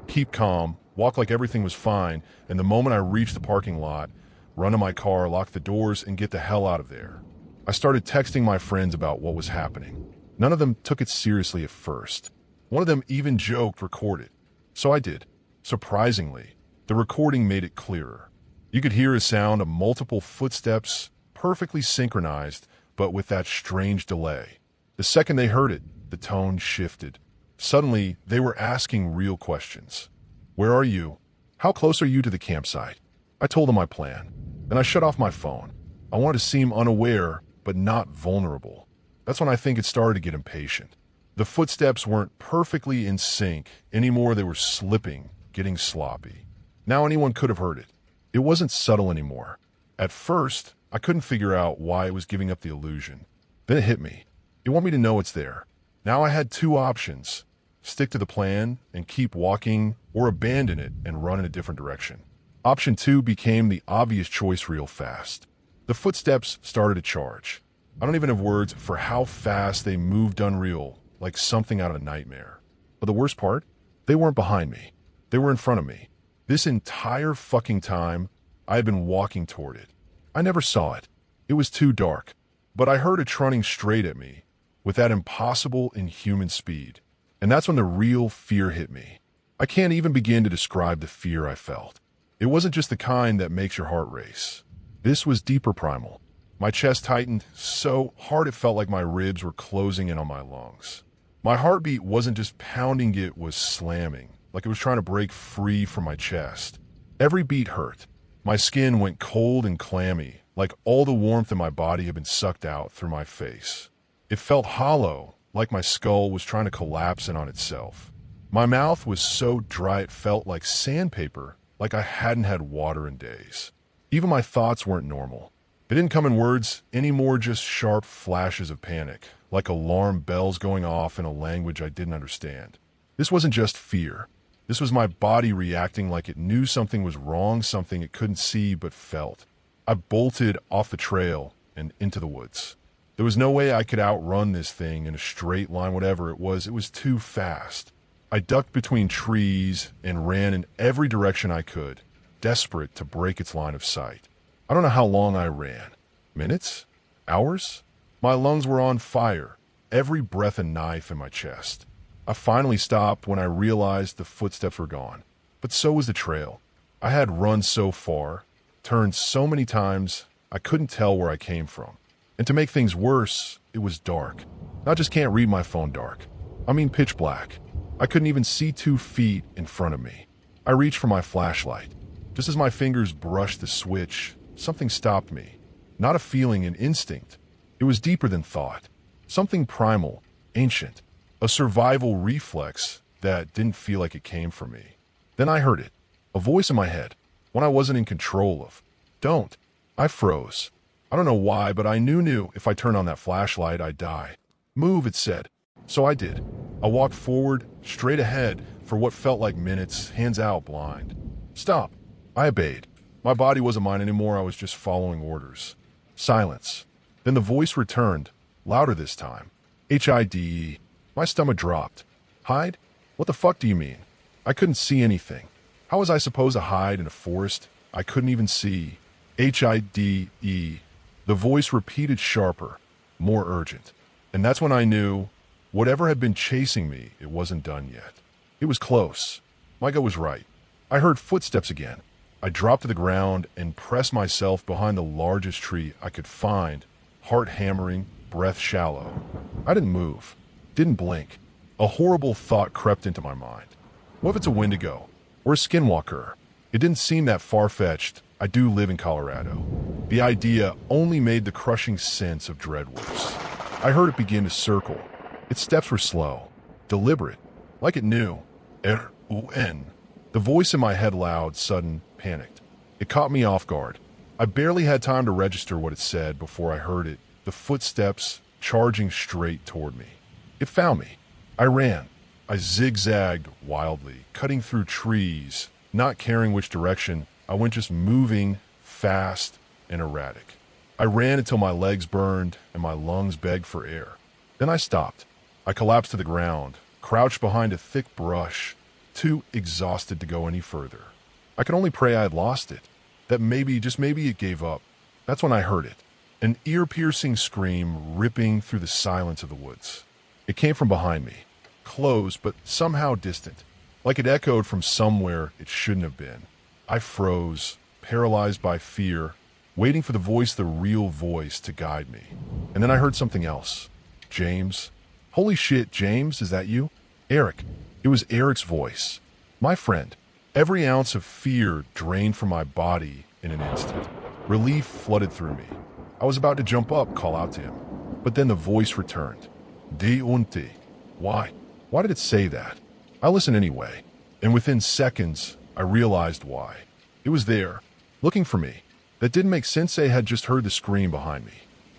S1: Keep calm, walk like everything was fine, and the moment I reached the parking lot, run to my car, lock the doors, and get the hell out of there. I started texting my friends about what was happening. None of them took it seriously at first. One of them even joked record it. So I did. Surprisingly, the recording made it clearer. You could hear a sound of multiple footsteps, perfectly synchronized, but with that strange delay. The second they heard it, the tone shifted. Suddenly, they were asking real questions. Where are you? How close are you to the campsite? I told them my plan. Then I shut off my phone. I wanted to seem unaware, but not vulnerable. That's when I think it started to get impatient. The footsteps weren't perfectly in sync anymore. They were slipping, getting sloppy. Now anyone could have heard it. It wasn't subtle anymore. At first, I couldn't figure out why it was giving up the illusion. Then it hit me. It wanted me to know it's there. Now I had two options. Stick to the plan and keep walking, or abandon it and run in a different direction. Option 2 became the obvious choice real fast. The footsteps started to charge. I don't even have words for how fast they moved unreal, like something out of a nightmare. But the worst part? They weren't behind me. They were in front of me. This entire fucking time, I had been walking toward it. I never saw it. It was too dark. But I heard it running straight at me, with that impossible inhuman speed. And that's when the real fear hit me. I can't even begin to describe the fear I felt. It wasn't just the kind that makes your heart race. This was deeper primal. My chest tightened so hard it felt like my ribs were closing in on my lungs. My heartbeat wasn't just pounding, it was slamming, like it was trying to break free from my chest. Every beat hurt. My skin went cold and clammy, like all the warmth in my body had been sucked out through my face. It felt hollow, like my skull was trying to collapse in on itself. My mouth was so dry it felt like sandpaper, like I hadn't had water in days. Even my thoughts weren't normal. They didn't come in words anymore, just sharp flashes of panic, like alarm bells going off in a language I didn't understand. This wasn't just fear. This was my body reacting like it knew something was wrong, something it couldn't see but felt. I bolted off the trail and into the woods. There was no way I could outrun this thing in a straight line, whatever it was too fast. I ducked between trees and ran in every direction I could, desperate to break its line of sight. I don't know how long I ran. Minutes? Hours? My lungs were on fire, every breath a knife in my chest. I finally stopped when I realized the footsteps were gone. But so was the trail. I had run so far, turned so many times, I couldn't tell where I came from. And to make things worse, it was dark. Not just can't read my phone dark. I mean pitch black. I couldn't even see 2 feet in front of me. I reached for my flashlight. Just as my fingers brushed the switch, something stopped me. Not a feeling, an instinct. It was deeper than thought. Something primal, ancient. A survival reflex that didn't feel like it came from me. Then I heard it. A voice in my head. One I wasn't in control of. Don't. I froze. I don't know why, but I knew if I turned on that flashlight, I'd die. Move, it said. So I did. I walked forward, straight ahead, for what felt like minutes, hands out, blind. Stop. I obeyed. My body wasn't mine anymore, I was just following orders. Silence. Then the voice returned, louder this time. Hide. My stomach dropped. Hide? What the fuck do you mean? I couldn't see anything. How was I supposed to hide in a forest I couldn't even see? Hide. The voice repeated sharper, more urgent. And that's when I knew whatever had been chasing me, it wasn't done yet. It was close. My gut was right. I heard footsteps again. I dropped to the ground and pressed myself behind the largest tree I could find, heart hammering, breath shallow. I didn't move, didn't blink. A horrible thought crept into my mind. What if it's a Wendigo or a skinwalker? It didn't seem that far-fetched. I do live in Colorado. The idea only made the crushing sense of dread worse. I heard it begin to circle. Its steps were slow, deliberate, like it knew. R-U-N. The voice in my head loud, sudden, panicked. It caught me off guard. I barely had time to register what it said before I heard it, the footsteps charging straight toward me. It found me. I ran. I zigzagged wildly, cutting through trees, not caring which direction. I went just moving, fast and erratic. I ran until my legs burned and my lungs begged for air. Then I stopped. I collapsed to the ground, crouched behind a thick brush, too exhausted to go any further. I could only pray I had lost it, that maybe, just maybe it gave up. That's when I heard it, an ear-piercing scream ripping through the silence of the woods. It came from behind me, close but somehow distant, like it echoed from somewhere it shouldn't have been. I froze, paralyzed by fear, waiting for the real voice, to guide me. And then I heard something else. James. Holy shit, James, is that you? Eric. It was Eric's voice. My friend. Every ounce of fear drained from my body in an instant. Relief flooded through me. I was about to jump up, call out to him. But then the voice returned. De unti. Why? Why did it say that? I listened anyway. And within seconds, I realized why. It was there, looking for me. That didn't make sense. I had just heard the scream behind me.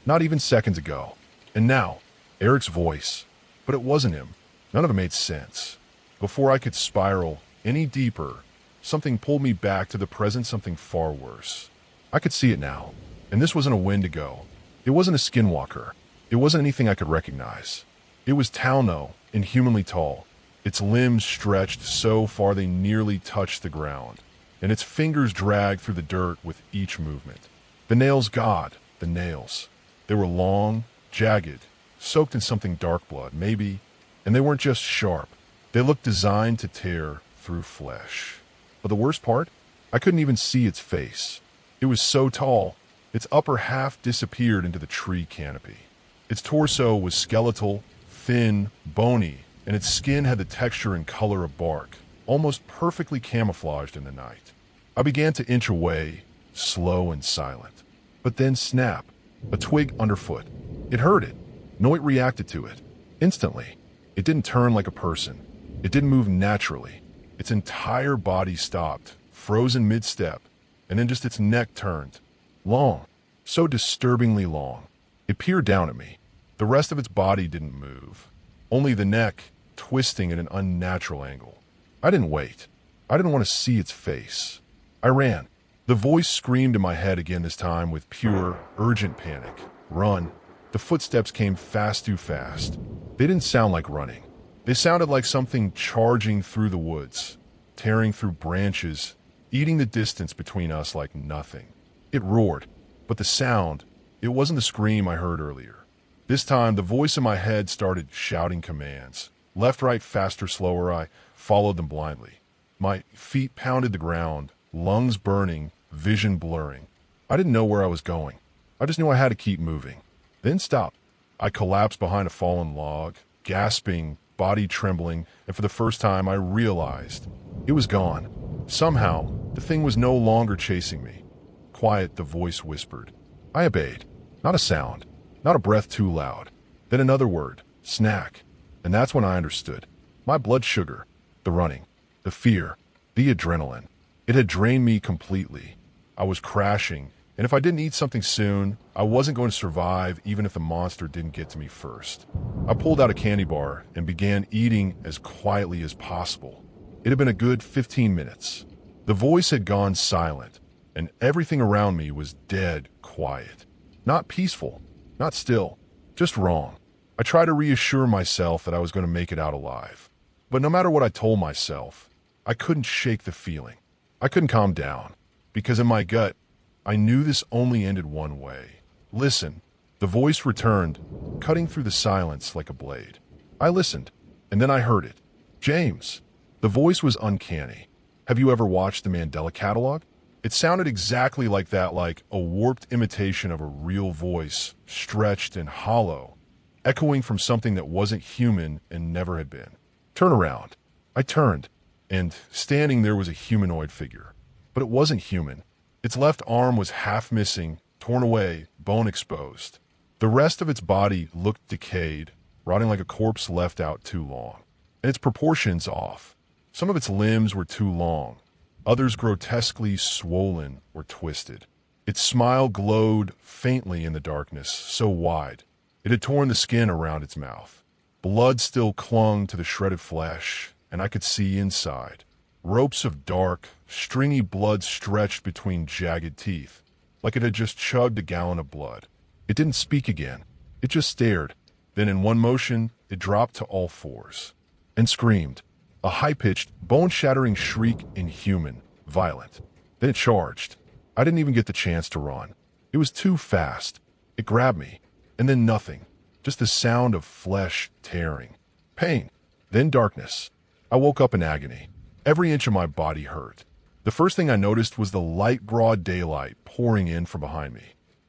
S1: Not even seconds ago. And now, Eric's voice. But it wasn't him. None of it made sense. Before I could spiral any deeper, something pulled me back to the present, something far worse. I could see it now. And this wasn't a Wendigo. It wasn't a skinwalker. It wasn't anything I could recognize. It was Tauno, inhumanly tall. Its limbs stretched so far they nearly touched the ground, and its fingers dragged through the dirt with each movement. The nails, God, the nails. They were long, jagged, soaked in something dark blood, maybe, and they weren't just sharp. They looked designed to tear through flesh. But the worst part? I couldn't even see its face. It was so tall, its upper half disappeared into the tree canopy. Its torso was skeletal, thin, bony, and its skin had the texture and color of bark, almost perfectly camouflaged in the night. I began to inch away, slow and silent. But then snap, a twig underfoot. It heard it. Noit reacted to it. Instantly. It didn't turn like a person. It didn't move naturally. Its entire body stopped, frozen mid-step, and then just its neck turned. Long. So disturbingly long. It peered down at me. The rest of its body didn't move. Only the neck, twisting at an unnatural angle. I didn't wait. I didn't want to see its face. I ran. The voice screamed in my head again, this time with pure, urgent panic. Run. The footsteps came fast too fast. They didn't sound like running. They sounded like something charging through the woods, tearing through branches, eating the distance between us like nothing. It roared, but the sound, it wasn't the scream I heard earlier. This time, the voice in my head started shouting commands. Left, right, faster, slower. I followed them blindly. My feet pounded the ground, lungs burning, vision blurring. I didn't know where I was going. I just knew I had to keep moving. Then stop. I collapsed behind a fallen log, gasping, body trembling, and for the first time I realized it was gone. Somehow, the thing was no longer chasing me. Quiet, the voice whispered. I obeyed. Not a sound. Not a breath too loud. Then another word. Snack. And that's when I understood. My blood sugar. The running. The fear. The adrenaline. It had drained me completely. I was crashing, and if I didn't eat something soon, I wasn't going to survive even if the monster didn't get to me first. I pulled out a candy bar and began eating as quietly as possible. It had been a good 15 minutes. The voice had gone silent, and everything around me was dead quiet. Not peaceful, not still, just wrong. I tried to reassure myself that I was going to make it out alive. But no matter what I told myself, I couldn't shake the feeling. I couldn't calm down, because in my gut, I knew this only ended one way. Listen, the voice returned, cutting through the silence like a blade. I listened, and then I heard it. James. The voice was uncanny. Have you ever watched the Mandela Catalog? It sounded exactly like that, like a warped imitation of a real voice, stretched and hollow, echoing from something that wasn't human and never had been. Turn around. I turned, and standing there was a humanoid figure. But it wasn't human. Its left arm was half missing, torn away, bone exposed. The rest of its body looked decayed, rotting like a corpse left out too long. And its proportions off. Some of its limbs were too long, others grotesquely swollen or twisted. Its smile glowed faintly in the darkness, so wide. It had torn the skin around its mouth. Blood still clung to the shredded flesh, and I could see inside. Ropes of dark, stringy blood stretched between jagged teeth, like it had just chugged a gallon of blood. It didn't speak again. It just stared. Then in one motion, it dropped to all fours and screamed. A high-pitched, bone-shattering shriek, inhuman, violent. Then it charged. I didn't even get the chance to run. It was too fast. It grabbed me, and then nothing. Just the sound of flesh tearing. Pain. Then darkness. I woke up in agony. Every inch of my body hurt. The first thing I noticed was the light, broad daylight pouring in from behind me.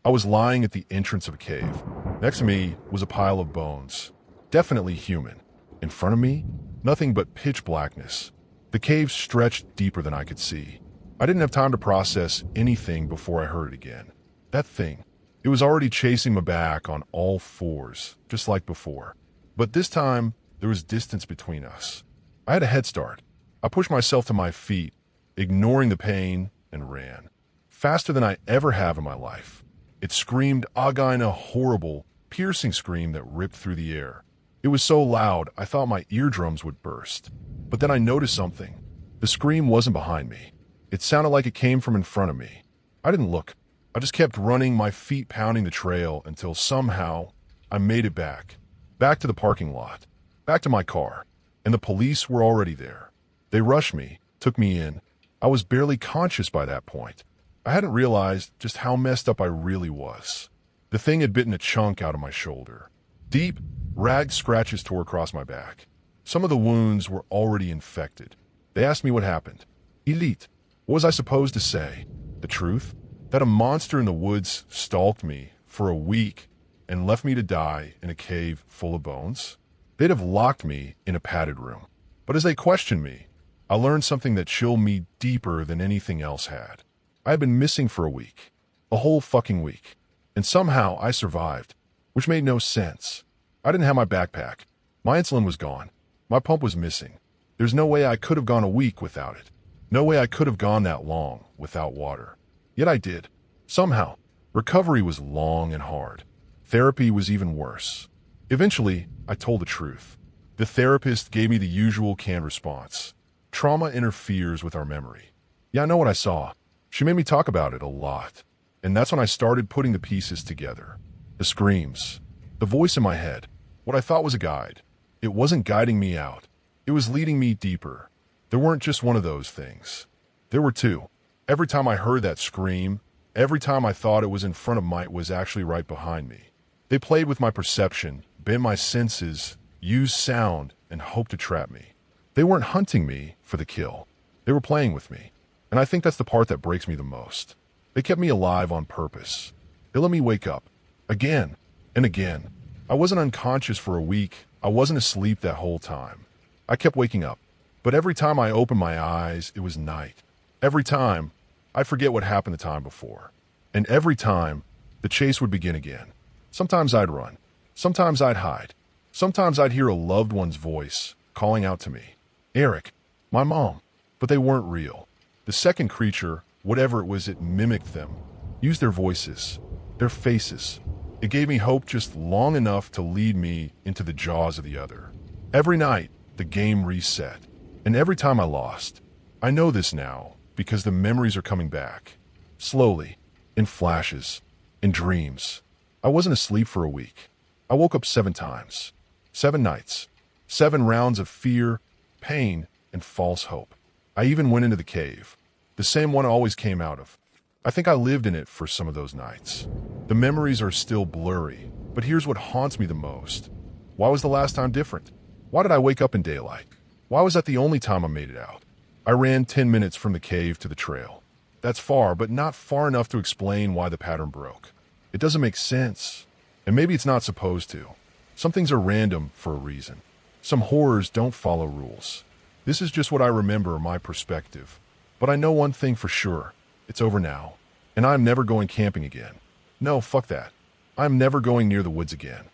S1: I was lying at the entrance of a cave. Next to me was a pile of bones. Definitely human. In front of me, nothing but pitch blackness. The cave stretched deeper than I could see. I didn't have time to process anything before I heard it again. That thing. It was already chasing my back on all fours, just like before. But this time, there was distance between us. I had a head start. I pushed myself to my feet, ignoring the pain, and ran. Faster than I ever have in my life. It screamed aga in a horrible, piercing scream that ripped through the air. It was so loud, I thought my eardrums would burst. But then I noticed something. The scream wasn't behind me. It sounded like it came from in front of me. I didn't look. I just kept running, my feet pounding the trail until somehow I made it back. Back to the parking lot. Back to my car. And the police were already there. They rushed me, took me in. I was barely conscious by that point. I hadn't realized just how messed up I really was. The thing had bitten a chunk out of my shoulder. Deep, ragged scratches tore across my back. Some of the wounds were already infected. They asked me what happened. Elite. What was I supposed to say? The truth? That a monster in the woods stalked me for a week and left me to die in a cave full of bones? They'd have locked me in a padded room. But as they questioned me, I learned something that chilled me deeper than anything else had. I had been missing for a week. A whole fucking week. And somehow I survived, which made no sense. I didn't have my backpack. My insulin was gone. My pump was missing. There's no way I could have gone a week without it. No way I could have gone that long without water. Yet I did. Somehow. Recovery was long and hard. Therapy was even worse. Eventually, I told the truth. The therapist gave me the usual canned response. Trauma interferes with our memory. Yeah, I know what I saw. She made me talk about it a lot. And that's when I started putting the pieces together. The screams. The voice in my head. What I thought was a guide. It wasn't guiding me out. It was leading me deeper. There weren't just one of those things. There were two. Every time I heard that scream, every time I thought it was in front of me, it was actually right behind me. They played with my perception, bent my senses, used sound, and hoped to trap me. They weren't hunting me for the kill. They were playing with me. And I think that's the part that breaks me the most. They kept me alive on purpose. They let me wake up. Again and again. I wasn't unconscious for a week. I wasn't asleep that whole time. I kept waking up. But every time I opened my eyes, it was night. Every time, I'd forget what happened the time before. And every time, the chase would begin again. Sometimes I'd run. Sometimes I'd hide. Sometimes I'd hear a loved one's voice calling out to me. Eric, my mom. But they weren't real. The second creature, whatever it was, it mimicked them. Used their voices. Their faces. It gave me hope just long enough to lead me into the jaws of the other. Every night, the game reset. And every time I lost. I know this now because the memories are coming back. Slowly. In flashes. In dreams. I wasn't asleep for a week. I woke up 7 times. 7 nights. 7 rounds of fear, pain, and false hope. I even went into the cave. The same one I always came out of. I think I lived in it for some of those nights. The memories are still blurry, but here's what haunts me the most. Why was the last time different? Why did I wake up in daylight? Why was that the only time I made it out? I ran 10 minutes from the cave to the trail. That's far, but not far enough to explain why the pattern broke. It doesn't make sense. And maybe it's not supposed to. Some things are random for a reason. Some horrors don't follow rules. This is just what I remember, my perspective. But I know one thing for sure. It's over now. And I'm never going camping again. No, fuck that. I'm never going near the woods again.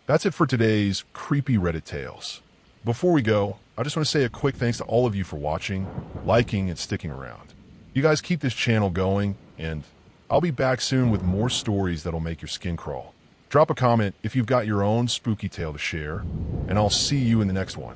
S1: That's it for today's creepy Reddit tales. Before we go, I just want to say a quick thanks to all of you for watching, liking, and sticking around. You guys keep this channel going, and I'll be back soon with more stories that'll make your skin crawl. Drop a comment if you've got your own spooky tale to share, and I'll see you in the next one.